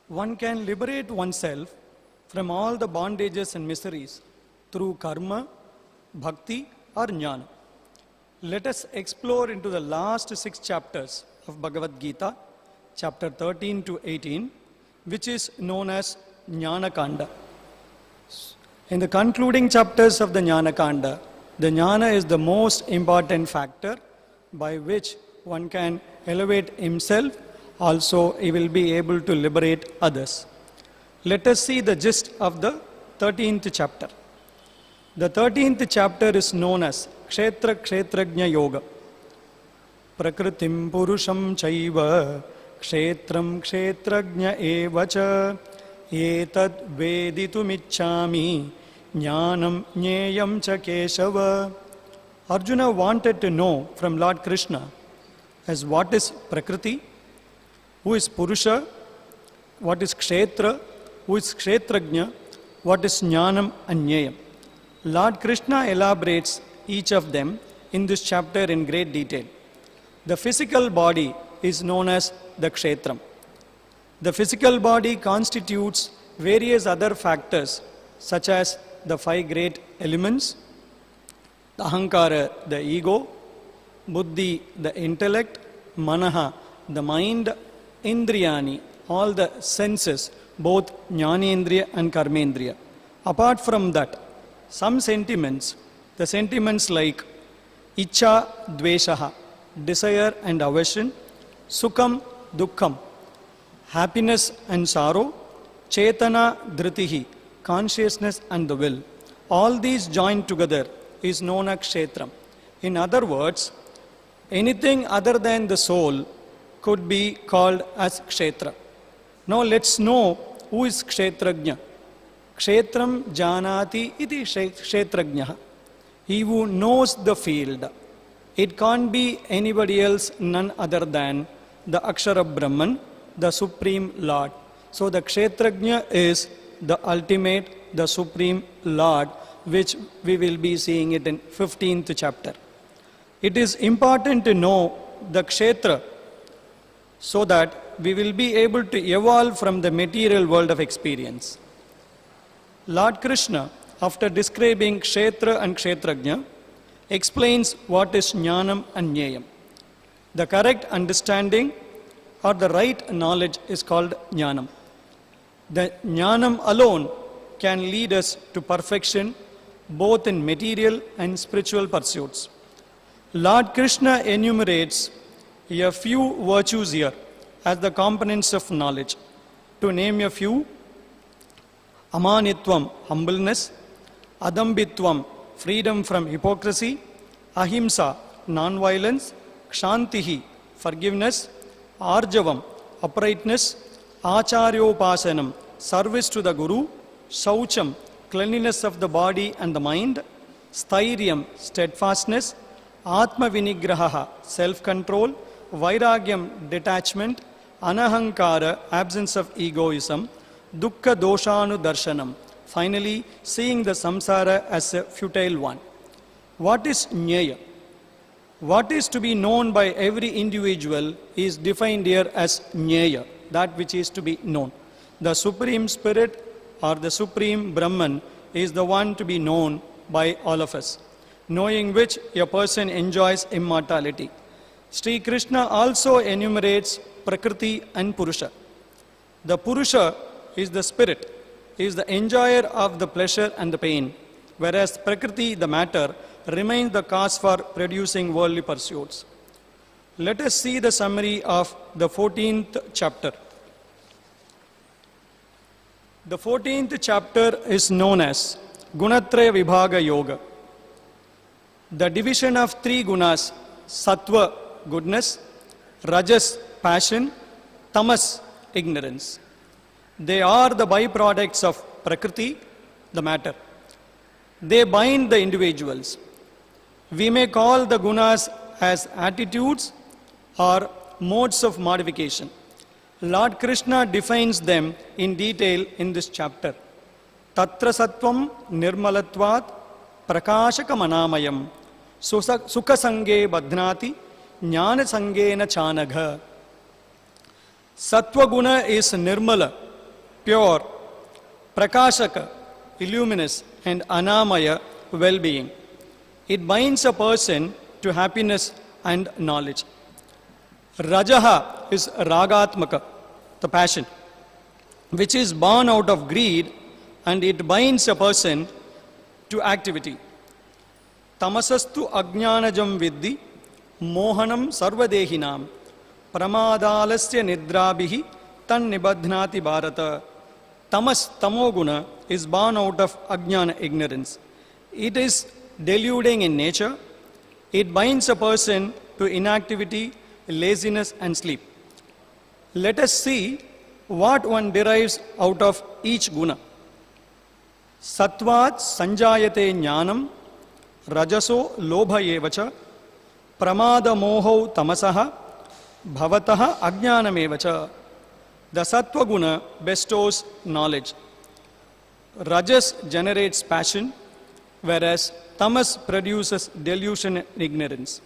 One can liberate oneself from all the bondages and miseries through karma, bhakti or jnana. Let us explore into the last 6 chapters of Bhagavad Gita, chapter 13 to 18, which is known as Jnana Kanda. In the concluding chapters of the Jnana Kanda, the jnana is the most important factor by which one can elevate himself. Also, he will be able to liberate others. Let us see the gist of the 13th chapter. The 13th chapter is known as Kshetra Kshetrajna Yoga. Prakritim Purusham Chaiva Kshetram Kshetrajna Evacha Etad Veditumichami Jnanam Jneyam Cha Keshava. Arjuna wanted to know from Lord Krishna as what is Prakriti, who is Purusha, what is Kshetra, who is Kshetrajna, what is Jnanam and Jneyam. Lord Krishna elaborates each of them in this chapter in great detail. The physical body is known as the Kshetram. The physical body constitutes various other factors such as the 5 great elements, the Ahankara, the ego, Buddhi, the intellect, Manaha, the mind, Indriyani, all the senses, both Jnanendriya and Karmendriya. Apart from that, some sentiments, the sentiments like Icha, Dveshaha, desire and aversion, Sukham, Dukkham, happiness and sorrow, Chetana, Dhritihi, consciousness and the will. All these joined together is known as Kshetram. In other words, anything other than the soul could be called as Kshetra. Now let's know who is Kshetrajna. Kshetram Janati iti Kshetrajna. He who knows the field. It can't be anybody else, none other than the Akshara Brahman, the Supreme Lord. So the Kshetrajna is the ultimate, the Supreme Lord, which we will be seeing it in 15th chapter. It is important to know the Kshetra so that we will be able to evolve from the material world of experience. Lord Krishna, after describing Kshetra and Kshetrajna, explains what is Jnanam and Jneyam. The correct understanding or the right knowledge is called Jnanam. The Jnanam alone can lead us to perfection both in material and spiritual pursuits. Lord Krishna enumerates a few virtues here as the components of knowledge. To name a few: Amanitvam, humbleness; Adambitvam, freedom from hypocrisy; Ahimsa, non-violence; Kshantihi, forgiveness; Arjavam, uprightness; Acharyopasanam, service to the Guru; Shaucham, cleanliness of the body and the mind; Stairyam, steadfastness; Atma Vinigraha, self-control; Vairagyam, detachment; Anahankara, absence of egoism; Dukkha Doshanu Darshanam, finally seeing the samsara as a futile one. What is Jnaya? What is to be known by every individual is defined here as Jnaya, that which is to be known. The Supreme Spirit or the Supreme Brahman is the one to be known by all of us, knowing which a person enjoys immortality. Sri Krishna also enumerates Prakriti and Purusha. The Purusha is the spirit, is the enjoyer of the pleasure and the pain, whereas Prakriti, the matter, remains the cause for producing worldly pursuits. Let us see the summary of the 14th chapter. The 14th chapter is known as Gunatraya Vibhaga Yoga. The division of 3 gunas: Sattva, goodness; Rajas, passion; tamas, ignorance. They are the byproducts of Prakriti, the matter. They bind the individuals. We may call the gunas as attitudes or modes of modification. Lord Krishna defines them in detail in this chapter. Tatra sattvam nirmalatvat prakashakamanāmayam sukha sange badhnati jnana sangena chanagha. Sattva guna is nirmala, pure; prakashaka, illuminous; and anamaya, well-being. It binds a person to happiness and knowledge. Rajaha is ragatmaka, the passion, which is born out of greed, and it binds a person to activity. Tamasastu ajnanajam viddhi mohanam sarvadehinam pramadalasya nidrabihi tan nibadhnati bharata. Tamas, tamoguna, is born out of ajnana, ignorance. It is deluding in nature. It binds a person to inactivity, laziness, and sleep. Let us see what one derives out of each guna. Sattvat sanjayate jnanam rajaso lobha evacha pramada moho tamasaha bhavataha ajnanam evacha. The sattva guna bestows knowledge. Rajas generates passion, whereas tamas produces delusion and ignorance.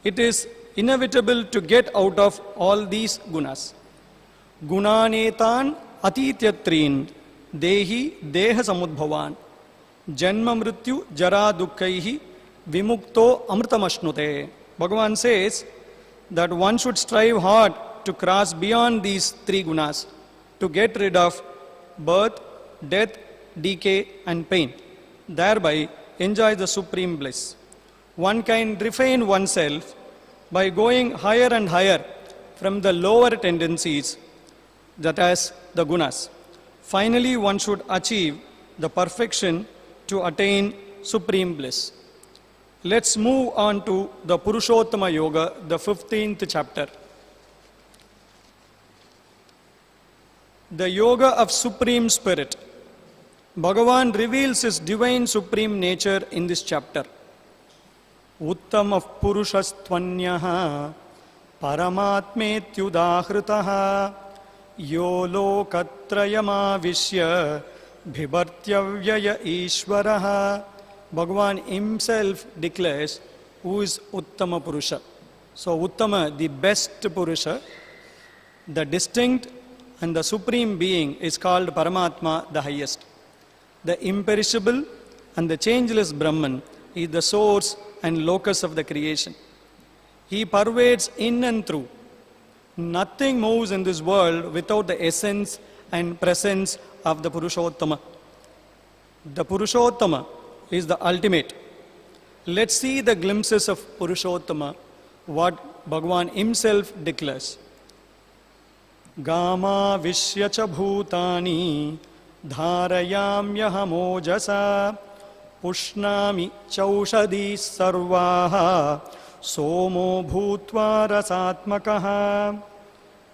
It is inevitable to get out of all these gunas. Gunanetan atityatrin dehi deha samudbhavan janma mrityu jara dukkaihi vimukto amritamashnute. Bhagavan says that one should strive hard to cross beyond these three gunas, to get rid of birth, death, decay, and pain, thereby enjoy the supreme bliss. One can refrain oneself by going higher and higher from the lower tendencies, that is, the gunas. Finally, one should achieve the perfection to attain supreme bliss. Let's move on to the Purushottama Yoga, the 15th chapter. The Yoga of Supreme Spirit. Bhagavan reveals his divine supreme nature in this chapter. Uttamah purushastvanyaha paramatmetyudahritaha yo lokatrayamavishya bhibartyavyaya ishvaraha. Bhagavan himself declares who is Uttama Purusha. So Uttama, the best Purusha, the distinct and the supreme being, is called Paramatma, the highest. The imperishable and the changeless Brahman is the source and locus of the creation. He pervades in and through. Nothing moves in this world without the essence and presence of the Purushottama. The Purushottama is the ultimate. Let's see the glimpses of Purushottama, what Bhagavan himself declares. Gama vishya cha bhutani dharayamyahamojasa pushnami chaushadi sarvaha somo bhutva rasatmakaha.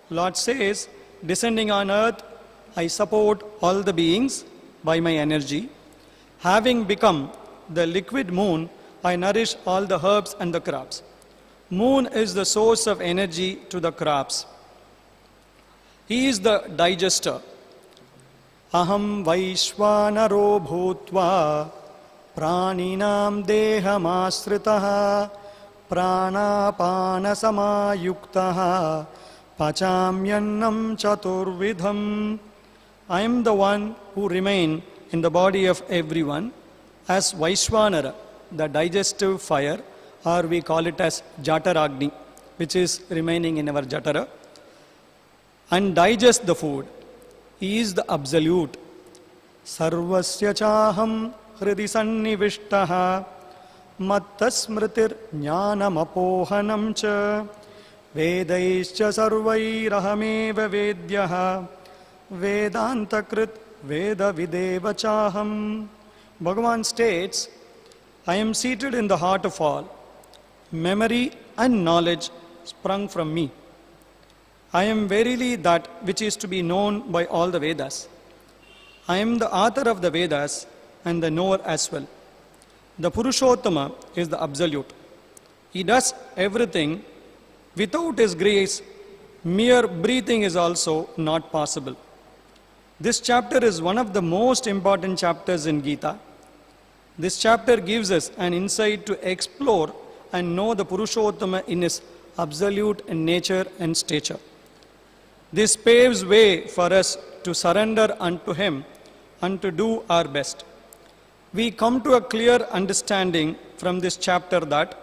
Lord says, descending on earth, I support all the beings by my energy. Having become the liquid moon, I nourish all the herbs and the crops. Moon is the source of energy to the crops. He is the digester. Aham vaishvanaro bhutva praninam dehamasritaha pranapana samayuktaha pachamyannam chaturvidham. I am the one who remain in the body of everyone as Vaishvanara, the digestive fire, or we call it as Jataragni, which is remaining in our Jatara, and digest the food. He is the absolute. Sarvasya chaham hridi sannivishtaha mattasmritir jnanam apohanam cha vedaischa sarvairahameva vedyaha vedantakrit veda videva chaham. Bhagavan states, I am seated in the heart of all. Memory and knowledge sprung from me. I am verily that which is to be known by all the Vedas. I am the author of the Vedas and the knower as well. The Purushottama is the absolute. He does everything. Without his grace, mere breathing is also not possible. This chapter is one of the most important chapters in Gita. This chapter gives us an insight to explore and know the Purushottama in his absolute nature and stature. This paves way for us to surrender unto him and to do our best. We come to a clear understanding from this chapter that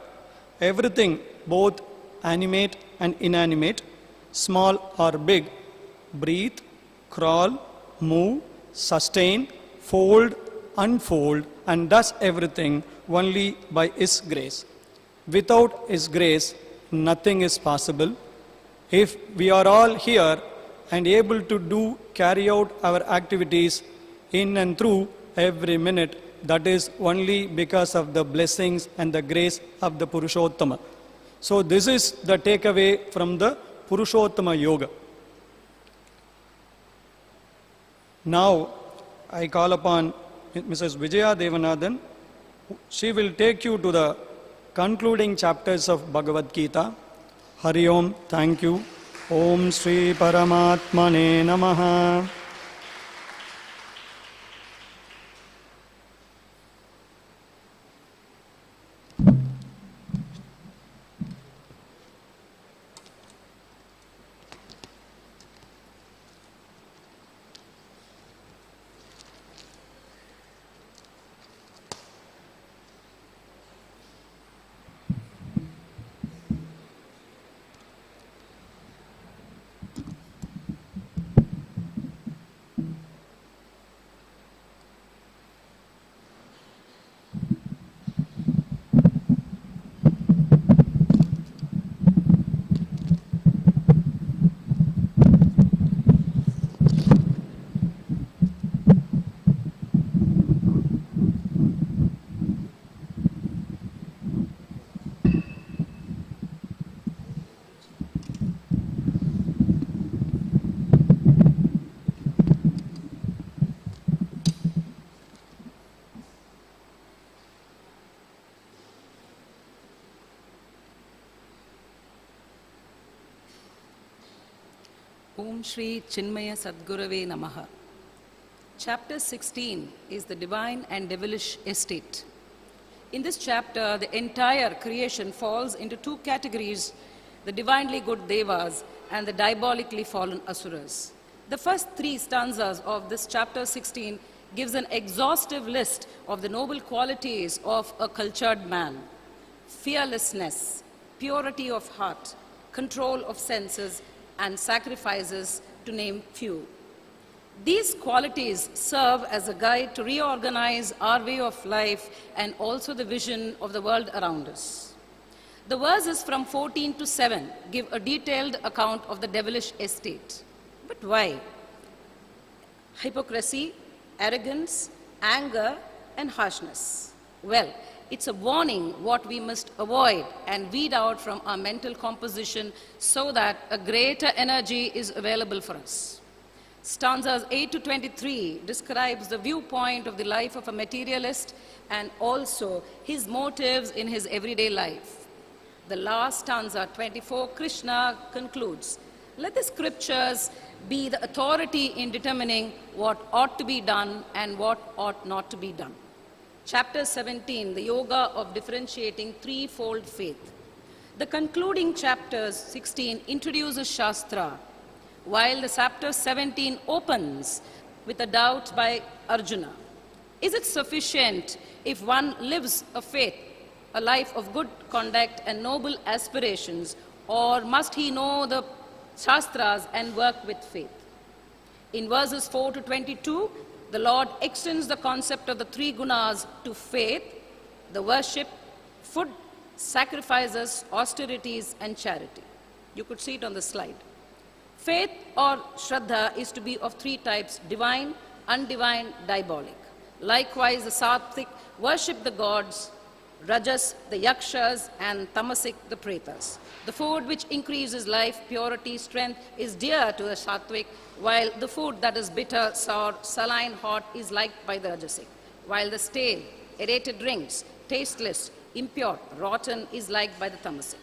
everything, both animate and inanimate, small or big, breathe, crawl, move, sustain, fold, unfold, and does everything only by his grace. Without his grace, nothing is possible. If we are all here and able to carry out our activities in and through every minute, that is only because of the blessings and the grace of the Purushottama. So this is the takeaway from the Purushottama Yoga. Now, I call upon Mrs. Vijaya Devanathan. She will take you to the concluding chapters of Bhagavad Gita. Hari Om, thank you. Om Sri Paramatmane Namaha. Om Shri Chinmaya Sadgurave Namaha. Chapter 16 is the divine and devilish estate. In this chapter, the entire creation falls into two categories, the divinely good devas and the diabolically fallen asuras. The first three stanzas of this chapter 16 gives an exhaustive list of the noble qualities of a cultured man: fearlessness, purity of heart, control of senses, and sacrifices, to name few. These qualities serve as a guide to reorganize our way of life and also the vision of the world around us. The verses from 14 to 7 give a detailed account of the devilish estate. But why? Hypocrisy, arrogance, anger, and harshness. Well, it's a warning what we must avoid and weed out from our mental composition so that a greater energy is available for us. Stanzas 8 to 23 describes the viewpoint of the life of a materialist and also his motives in his everyday life. The last stanza, 24, Krishna concludes, "Let the scriptures be the authority in determining what ought to be done and what ought not to be done." Chapter 17, the yoga of differentiating threefold faith. The concluding chapter 16 introduces Shastra, while the chapter 17 opens with a doubt by Arjuna. Is it sufficient if one lives a faith, a life of good conduct and noble aspirations, or must he know the Shastras and work with faith? In verses 4 to 22, the Lord extends the concept of the three gunas to faith, the worship, food, sacrifices, austerities, and charity. You could see it on the slide. Faith or Shraddha is to be of three types: divine, undivine, diabolic. Likewise, the Sattvic worship the gods, Rajas, the yakshas, and tamasic, the pretas. The food which increases life, purity, strength is dear to the sattvic, while the food that is bitter, sour, saline, hot is liked by the rajasic. While the stale, aerated drinks, tasteless, impure, rotten is liked by the tamasic.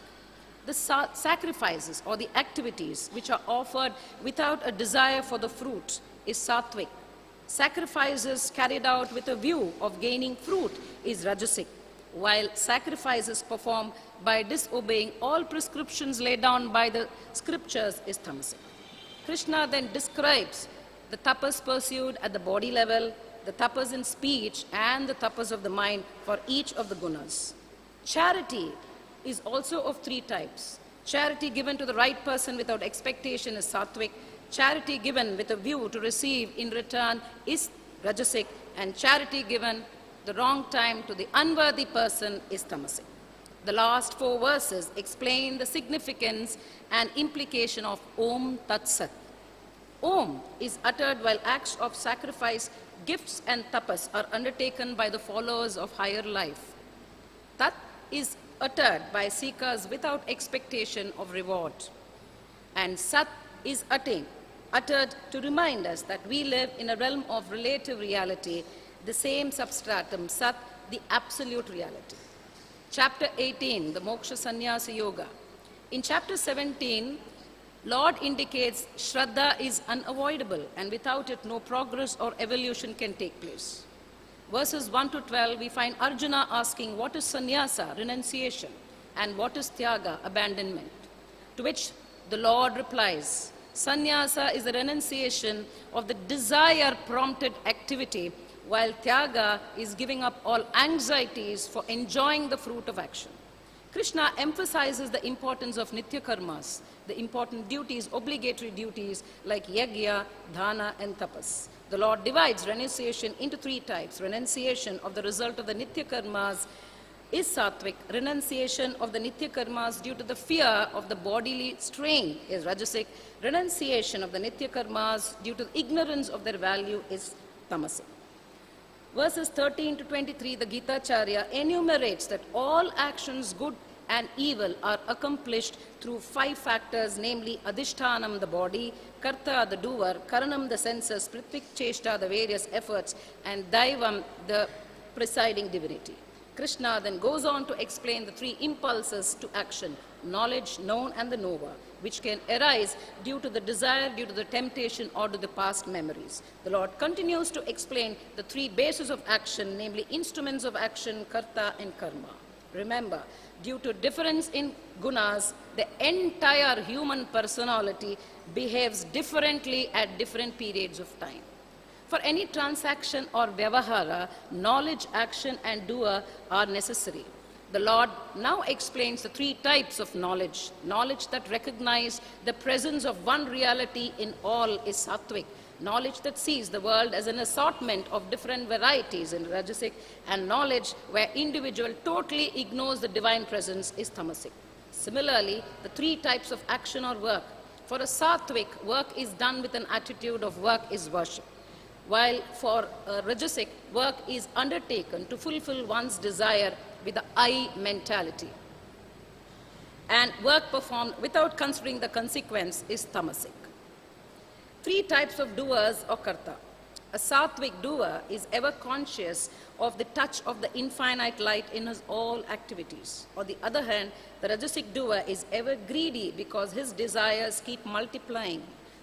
The sacrifices or the activities which are offered without a desire for the fruit is sattvic. Sacrifices carried out with a view of gaining fruit is rajasic, while sacrifices performed by disobeying all prescriptions laid down by the scriptures is tamasic. Krishna then describes the tapas pursued at the body level, the tapas in speech, and the tapas of the mind for each of the gunas. Charity is also of three types. Charity given to the right person without expectation is sattvic. Charity given with a view to receive in return is rajasic. And charity given the wrong time to the unworthy person is tamasic. The last four verses explain the significance and implication of Om Tat Sat. Om is uttered while acts of sacrifice, gifts and tapas are undertaken by the followers of higher life. Tat is uttered by seekers without expectation of reward. And Sat is uttered to remind us that we live in a realm of relative reality, the same substratum, Sat, the absolute reality. Chapter 18, the Moksha Sannyasa Yoga. In chapter 17, Lord indicates Shraddha is unavoidable and without it no progress or evolution can take place. Verses 1 to 12, we find Arjuna asking what is sannyasa, renunciation, and what is tyaga, abandonment. To which the Lord replies, sannyasa is the renunciation of the desire-prompted activity, while tyaga is giving up all anxieties for enjoying the fruit of action. Krishna emphasizes the importance of nitya karmas, the important duties, obligatory duties like yagya, dhana, and tapas. The Lord divides renunciation into three types. Renunciation of the result of the nitya karmas is sattvic. Renunciation of the nitya karmas due to the fear of the bodily strain is rajasic. Renunciation of the nitya karmas due to the ignorance of their value is tamasic. Verses 13 to 23, the Gita Charya enumerates that all actions, good and evil, are accomplished through five factors, namely adhishthanam, the body, karta, the doer, karanam, the senses, prithvik cheshta, the various efforts, and daivam, the presiding divinity. Krishna then goes on to explain the three impulses to action, knowledge, known, and the knower, which can arise due to the desire, due to the temptation, or to the past memories. The Lord continues to explain the three bases of action, namely instruments of action, karta, and karma. Remember, due to difference in gunas, the entire human personality behaves differently at different periods of time. For any transaction or vyavahara, knowledge, action, and doer are necessary. The Lord now explains the three types of knowledge. Knowledge that recognizes the presence of one reality in all is sattvic. Knowledge that sees the world as an assortment of different varieties in rajasic, and knowledge where individual totally ignores the divine presence is tamasic. Similarly, the three types of action or work. For a sattvic, work is done with an attitude of work is worship, while for a rajasic, work is undertaken to fulfill one's desire with the I mentality. And work performed without considering the consequence is tamasic. Three types of doers or karta. A sattvic doer is ever conscious of the touch of the infinite light in his all activities. On the other hand, the rajasic doer is ever greedy because his desires keep multiplying.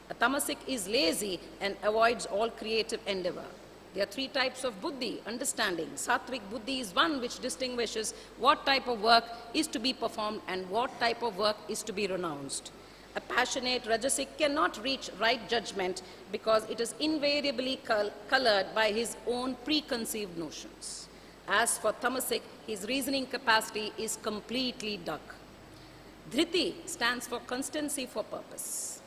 A tamasic is lazy and avoids all creative endeavor. There are three types of buddhi, understanding. Sattvic buddhi is one which distinguishes what type of work is to be performed and what type of work is to be renounced. A passionate rajasic cannot reach right judgment because it is invariably colored by his own preconceived notions. As for tamasic, his reasoning capacity is completely dark. Dhriti stands for constancy for purpose.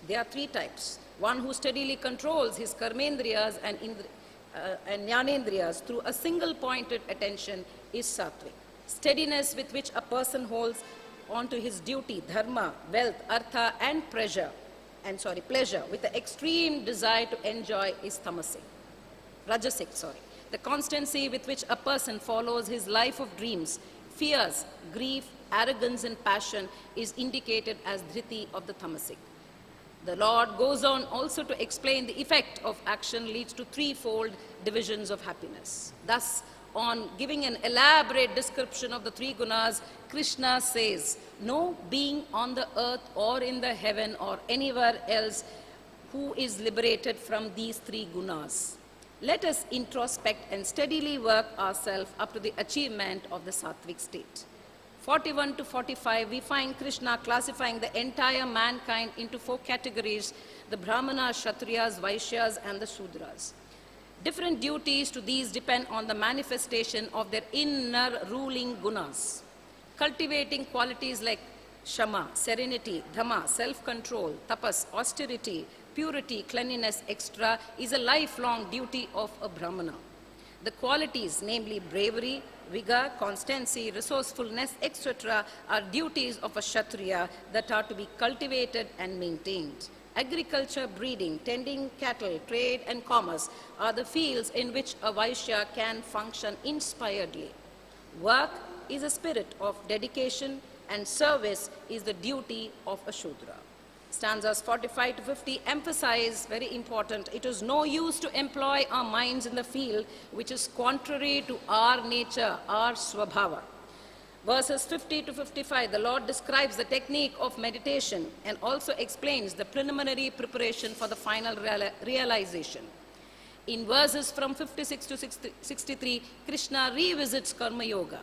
There are three types. One who steadily controls his karmendriyas and jnanendriyas through a single pointed attention is sattvic. Steadiness with which a person holds onto his duty, dharma, wealth, artha, and pleasure with the extreme desire to enjoy is rajasic. The constancy with which a person follows his life of dreams, fears, grief, arrogance and passion is indicated as dhriti of the tamasic. The Lord goes on also to explain the effect of action leads to threefold divisions of happiness. Thus, on giving an elaborate description of the three gunas, Krishna says, no being on the earth or in the heaven or anywhere else who is liberated from these three gunas. Let us introspect and steadily work ourselves up to the achievement of the sattvic state. 41 to 45, we find Krishna classifying the entire mankind into four categories: the Brahmanas, Kshatriyas, Vaishyas, and the Shudras. Different duties to these depend on the manifestation of their inner ruling gunas. Cultivating qualities like Shama, serenity, Dhamma, self-control, Tapas, austerity, purity, cleanliness, etc. is a lifelong duty of a Brahmana. The qualities, namely bravery, vigor, constancy, resourcefulness, etc., are duties of a Kshatriya that are to be cultivated and maintained. Agriculture, breeding, tending cattle, trade, and commerce are the fields in which a Vaishya can function inspiredly. Work is a spirit of dedication, and service is the duty of a Shudra. Stanzas 45 to 50 emphasize, very important, it is no use to employ our minds in the field which is contrary to our nature, our swabhava. Verses 50 to 55, the Lord describes the technique of meditation and also explains the preliminary preparation for the final realization. In verses from 56 to 63, Krishna revisits Karma Yoga.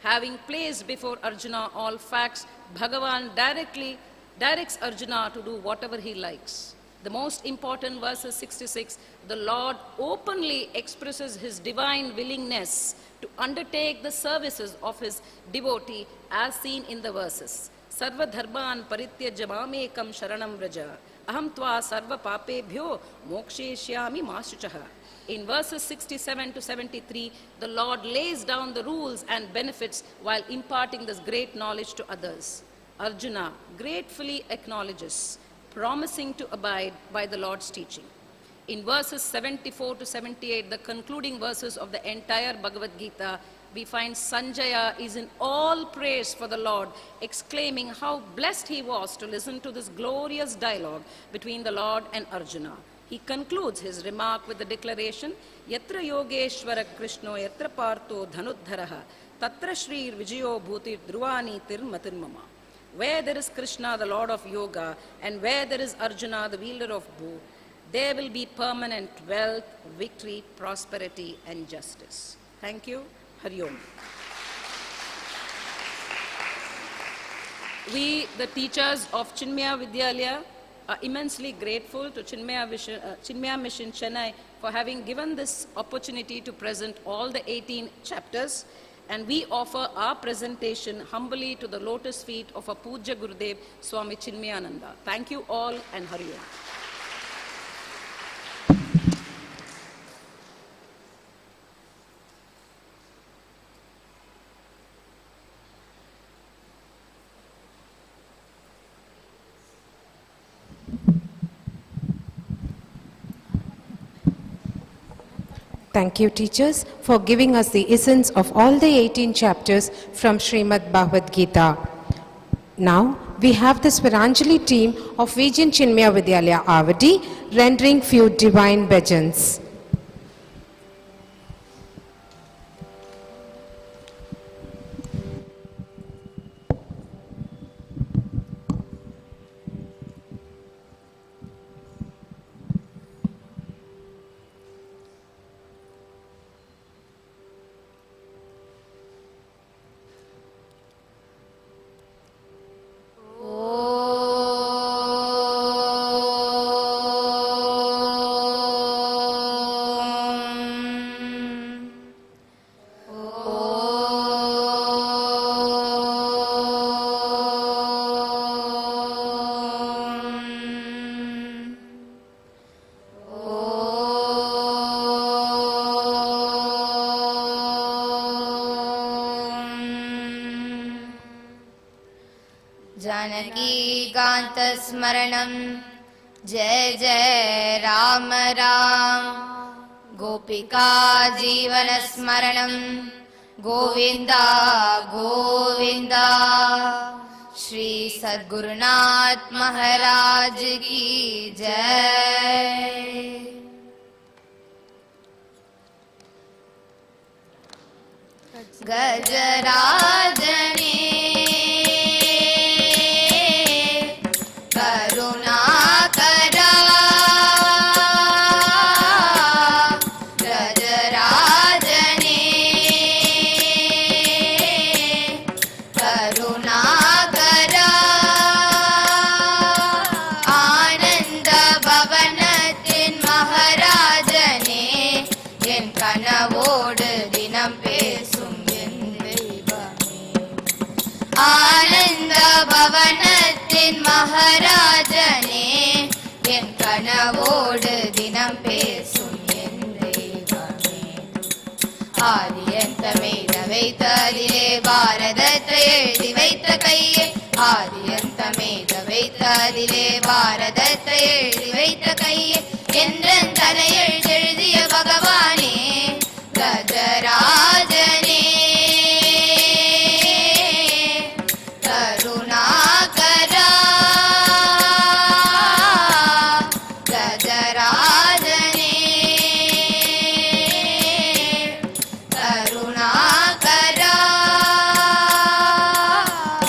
Having placed before Arjuna all facts, Bhagavan directs Arjuna to do whatever he likes. The most important verse is 66. The Lord openly expresses his divine willingness to undertake the services of his devotee as seen in the verses. Sarva dharman parityajya mamekam sharanam vraja aham tva sarva papebhyo moksheshyami mashuchaha. In verses 67 to 73, the Lord lays down the rules and benefits while imparting this great knowledge to others. Arjuna gratefully acknowledges, promising to abide by the Lord's teaching. In verses 74 to 78, the concluding verses of the entire Bhagavad Gita, we find Sanjaya is in all praise for the Lord, exclaiming how blessed he was to listen to this glorious dialogue between the Lord and Arjuna. He concludes his remark with the declaration, Yatra Yogeshwara Krishno Yatra Partho Dhanuddharaha Tatra Shri Vijayo Bhutir Druvani Tirmatir Mama. Where there is Krishna, the Lord of Yoga, and where there is Arjuna, the wielder of bow, there will be permanent wealth, victory, prosperity, and justice. Thank you. Hari Om. We, the teachers of Chinmaya Vidyalaya, are immensely grateful to Chinmaya Mission Chennai for having given this opportunity to present all the 18 chapters. And we offer our presentation humbly to the lotus feet of our Puja Gurudev, Swami Chinmayananda. Thank you all and Hari Om. Thank you, teachers, for giving us the essence of all the 18 chapters from Srimad Bhagavad Gita. Now, we have the Swaranjali team of Vijayan Chinmaya Vidyalaya Avadi rendering few divine bhajans. स्मरणं जय जय राम राम गोपिका जीवनस्मरणं गोविन्दा गोविन्दा। श्री सद्गुरुनाथ महाराज की जय। गजराजने करुणा करा, गजराजने करुणा करा। आनंद भवनத்தின் महाराजने என் கனவோடு தினம் பேசும் என் தெய்வமே. ஆனந்த பவனத்தின் மகாராஜனே என் கனவோடு தினம் பேசும் என் தெய்வமே. ஆதியந்தமெய்த வைத்ததிலே பாரதத்தை எழுதி வைத்த கையே, ஆதியந்தமெய்த வைத்ததிலே பாரதத்தை எழுதி வைத்த கையே, என்றன் தலையெழுதிய பகவானே கஜராஜனே கருணாகரா. கஜராஜனே கருணாகரா.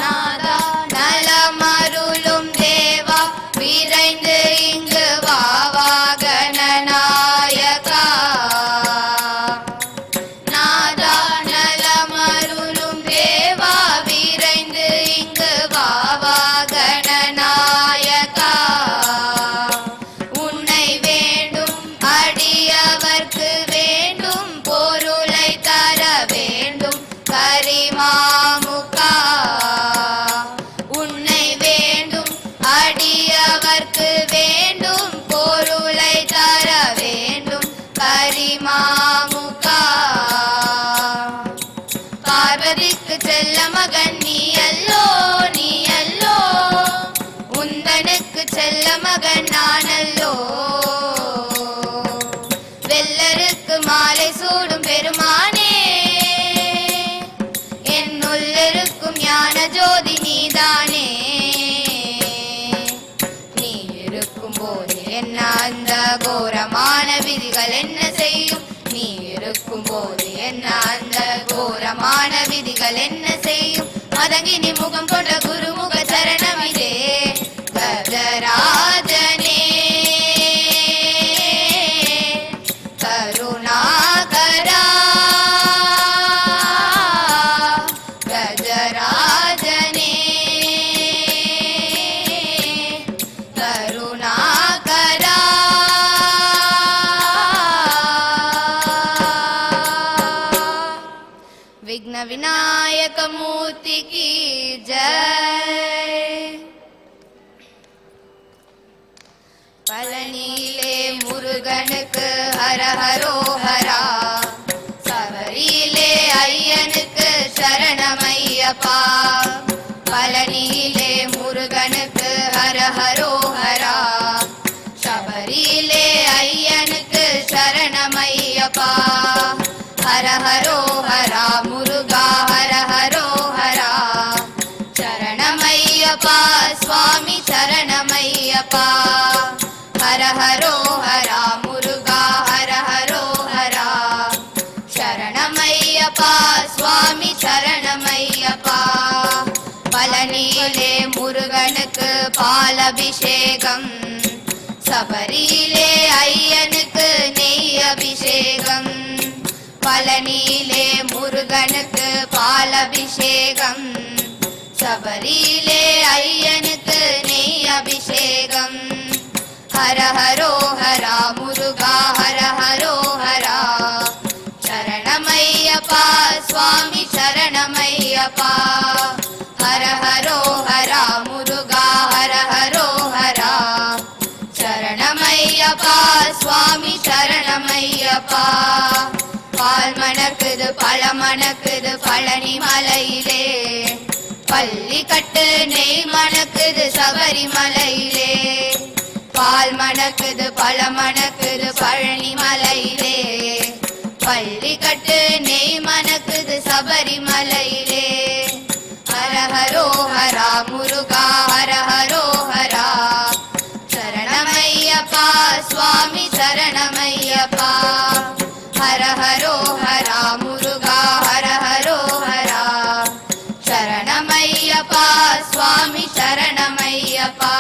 நாதா நலமருளும் தேவா விரைந்து இங்கு வாவா கணநாயகா. நாதா நலமருளும் தேவா விரைந்து இங்கு வாவா கணநாயகா. உன்னை வேண்டும் அடியவர்க்கு வேண்டும் பொருளை தர வேண்டும் கரிமாமுகா. உன்னை வேண்டும் அடியவர்க்கு வேண்டும் பொருளை தர வேண்டும் கரிமாமுகா. பார்வதிக்கு செல்ல மகன் நீ அல்லோ நீ அல்லோ, உந்தனுக்கு செல்ல மகன் நானல்லோ. வெள்ளருக்கு மாலை சூடும் பெருமானே, என் உள்ளிருக்கும் ஞான ஜோதி நீதானே. நீ இருக்கும் போது என்ன அந்த கோரமான விதிகள் என்ன செய்யும்? நீ இருக்கும் போது என்ன அந்த கோரமான விதிகள் என்ன செய்யும்? மதங்கினி முகம் கொண்ட குருமுக சரணமிதே கஜராஜனே கருணாகரா. கஜராஜனே கருணாகரா. विघ्न विनायक मूर्ति की जय। பழனியிலே முருகனுக்கு ஹர ஹரோ ஹரா, சபரியிலே ஐயனுக்கு சரணமையப்பா. பழனியிலே முருகனுக்கு ஹர ஹரோ ஹரா, சபரியிலே ஐயனுக்கு சரணமையப்பா. ஹர ஹரோ ஹரா முருகா ஹர ஹரோ ஹரா, சரணமையப்பா சுவாமி சரணமையப்பா. ஹர ஹரோ ஹரா முருகா ஹர ஹரோ ஹரா, சரணமையப்பா சுவாமி சரணமையப்பா. பழனியிலே முருகனுக்கு பாலபிஷேகம், சபரியிலே ஐயனுக்கு நெய் அபிஷேகம். பழனியிலே முருகனுக்கு பாலபிஷேகம், சபரியிலே ஐயனுக்கு நெய் அபிஷேகம். ஹர ஹரோ ஹரா முருகா ஹர ஹரோ ஹரா, சரணமையப்பா சுவாமி சரணமையப்பா. ஹர ஹரோ ஹரா முருகா ஹர ஹரோ ஹரா, சரணமையப்பா சுவாமி சரணமையப்பா. பால் மணக்குது பழ மணக்குது பழனி மலையிலே, பள்ளி கட்டு நெய் மணக்குது சபரிமலையிலே. பால் மணக்குது பழ மணக்குது பழனி மலையிலே, பள்ளிக்கட்டு நெய் மணக்குது சபரிமலையிலே. ஹர ஹரோ ஹரா முருகா ஹர ஹரோ ஹரா. சரணமையப்பா சுவாமி சரணமையப்பா. ஹர ஹரோ ஹரா முருகா ஹர ஹரோ ஹரா. சரணமையப்பா சுவாமி சரணமையப்பா.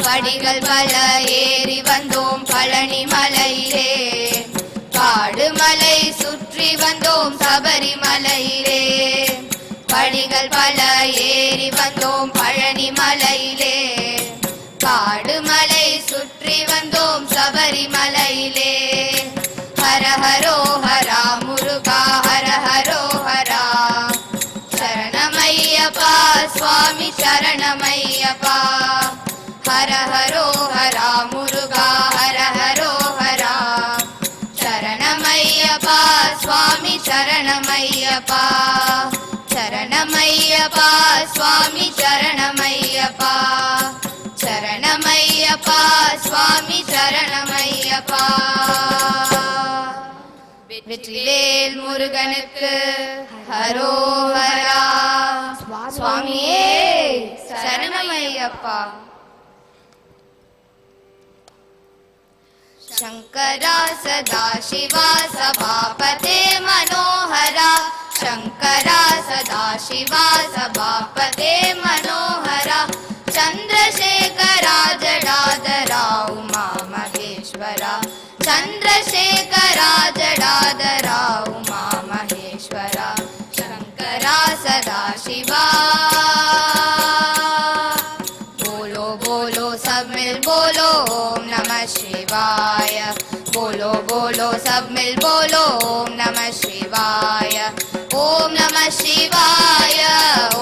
படிகள் பல ஏறி வந்தோம் பழனி மலையிலே. காடுமலை சுற்றி வந்தோம் சபரிமலையிலே. படிகள் பல ஏறி வந்தோம் பழனி மலையிலே. காடுமலை சுற்றி வந்தோம் சபரிமலையிலே. ஹர ஹரோ ஹரா முருகா ஹர ஹரோ ஹரா. சரணமையப்பா சுவாமி சரணமையப்பா. ஹர ஹரோ ஹரா முருகா ஹர ஹரோ ஹரா. சரணமையப்பா சுவாமி சரணமையப்பா. சரணமையப்பா சுவாமி சரணமையப்பா. சரணமையப்பா சுவாமி சரணமையப்பா. வெற்றிவேல் முருகனுக்கு ஹரோஹரா. சுவாமியே சரணமையப்பா. शङ्करा सदा शिवा सभापते मनोहरा. शङ्करा सदा शिवा सभापते मनोहरा. चन्द्रशेखरा जडाधरा उमा महेश्वरा. चन्द्रशेखरा जडाधरा उमा महेश्वरा. शङ्करा सदा शिवा. बोलो बोलो सब मिल बोलो ओम नमः शिवाय. बोलो बोलो सब मिल बोलो ओम नमः शिवाय. ओम नमः शिवाय.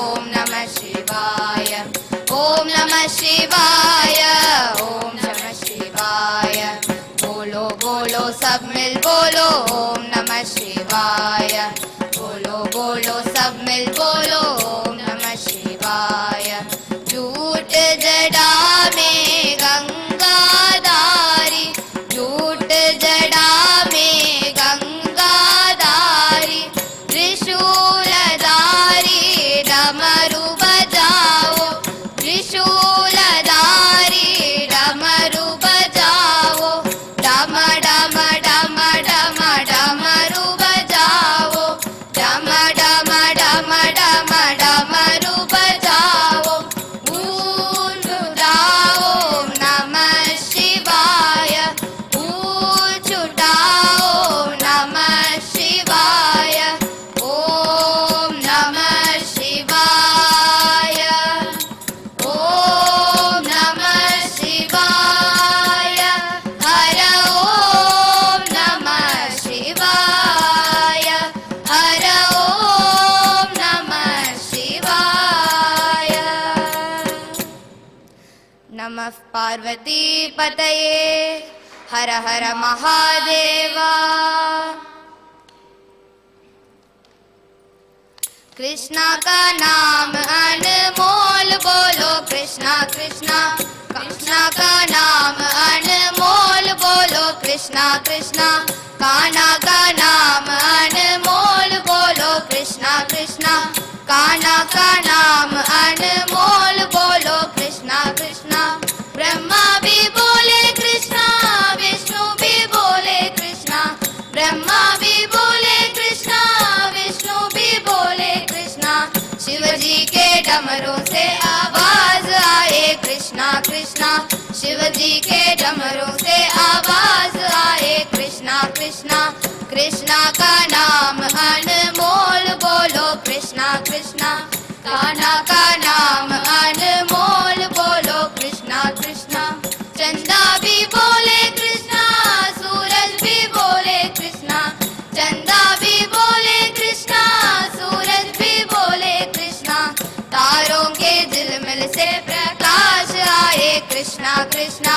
ओम नमः शिवाय. ओम नमः शिवाय. ओम नमः शिवाय. बोलो बोलो सब मिल बोलो ओम नमः शिवाय. बोलो बोलो सब मिल बोलो ओम नमः शिवाय. झूठ जड़ा में गंगाधारी. झूठ जड़ा में गंगाधारी. त्रिशूलधारी डमरू बजाओ. त्रिशूलधारी डमरू बजाओ. डम डम डम डम डमरू बजाओ. डम डम डम डम डमरू बजाओ. ओम नमः शिवाय. छुटाओ नमः शिवाय. ओम नमः शिवाय. ओम नमः शिवाय. हर ओम नमः शिवाय. हर ओम नमः शिवाय. नमः पार्वती पतये हर हर महादेवा. कृष्णा का नाम अनमोल बोलो कृष्णा कृष्णा. कृष्णा का नाम अनमोल बोलो कृष्णा कृष्णा. कान्हा का नाम अनमोल बोलो कृष्णा कृष्णा. कान्हा का नाम अनमोल बोलो कृष्णा कृष्णा. ब्रह्मा भी बोले कृष्णा. विष्णु भी बोले कृष्णा. ब्रह्मा भी बोले कृष्णा. विष्णु भी बोले कृष्णा. शिव जी के डमरू से आवाज आए कृष्णा कृष्णा. शिव जी के डमरू से आवाज आए कृष्णा कृष्णा. कृष्णा का नाम अनमोल बोलो कृष्णा कृष्णा. कान्हा का नाम अनमोल बोलो कृष्णा कृष्णा. चंदा भी बोले कृष्णा. सूरज भी बोले कृष्णा. चंदा भी बोले कृष्णा. सूरज भी बोले कृष्णा. तारों के झिलमिल से प्रकाश आए कृष्णा कृष्णा.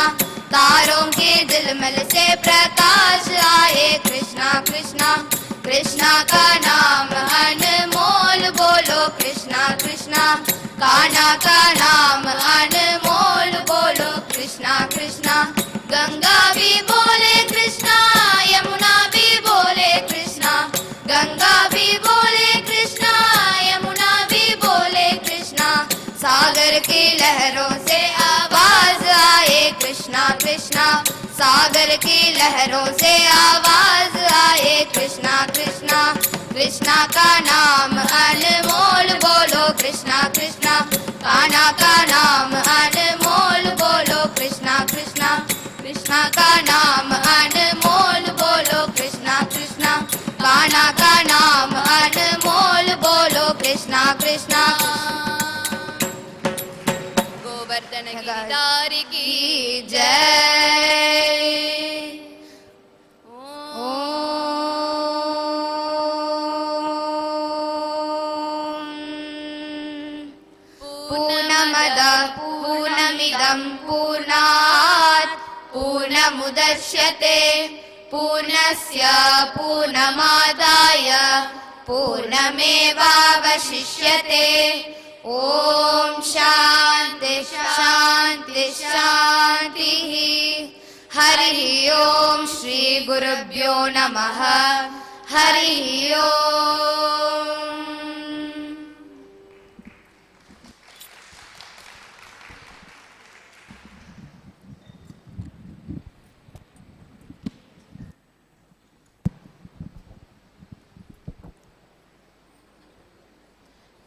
तारों के झिलमिल से प्रकाश आए कृष्णा कृष्णा. कृष्णा का नाम अनमोल बोलो कृष्णा कृष्णा. कान्हा का नाम अनमोल बोलो कृष्णा कृष्णा. गंगा भी बोले कृष्णा. यमुना भी बोले सागर की लहरों से आवाज आए कृष्णा कृष्णा, सागर की लहरों से आवाज आए कृष्णा कृष्णा। कृष्णा का नाम अनमोल बोलो कृष्णा कृष्णा, कान्हा का नाम अनमोल बोलो कृष्णा कृष्णा। कृष्णा का नाम अनमोल बोलो कृष्णा कृष्णा, कान्हा का नाम अनमोल बोलो कृष्णा कृष्णा। गोवर्धन गिरिधारी की जय। पूर्णमदः पूर्णमिदं पूर्णात् पूर्णमुदच्यते, पूर्णस्य पूर्णमादाय पूर्णमेवावशिष्यते। ॐ शान्ति शान्ति शान्तिः। हरिः ॐ श्री गुरुभ्यो नमः। हरिः ॐ।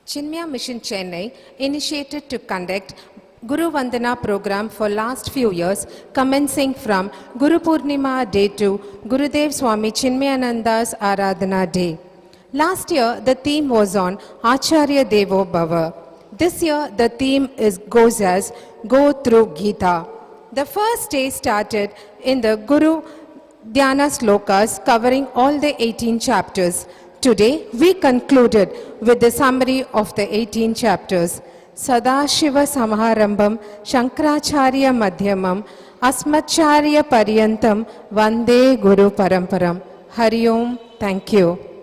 Chinmaya Mission Chennai initiated to conduct Guru Vandana program for last few years, commencing from Guru Purnima day to Gurudev Swami Chinmayananda's Aradhana day. Last year, the theme was on Acharya Devo Bhava. This year, the theme goes as Go Through Gita. The first day started in the Guru Dhyana slokas covering all the 18 chapters. Today, we concluded with the summary of the 18 chapters. Sadashiva Samaharambam Shankaracharya Madhyamam Asmacharya Paryantam Vande Guru Paramparam. Hari Om. Thank you.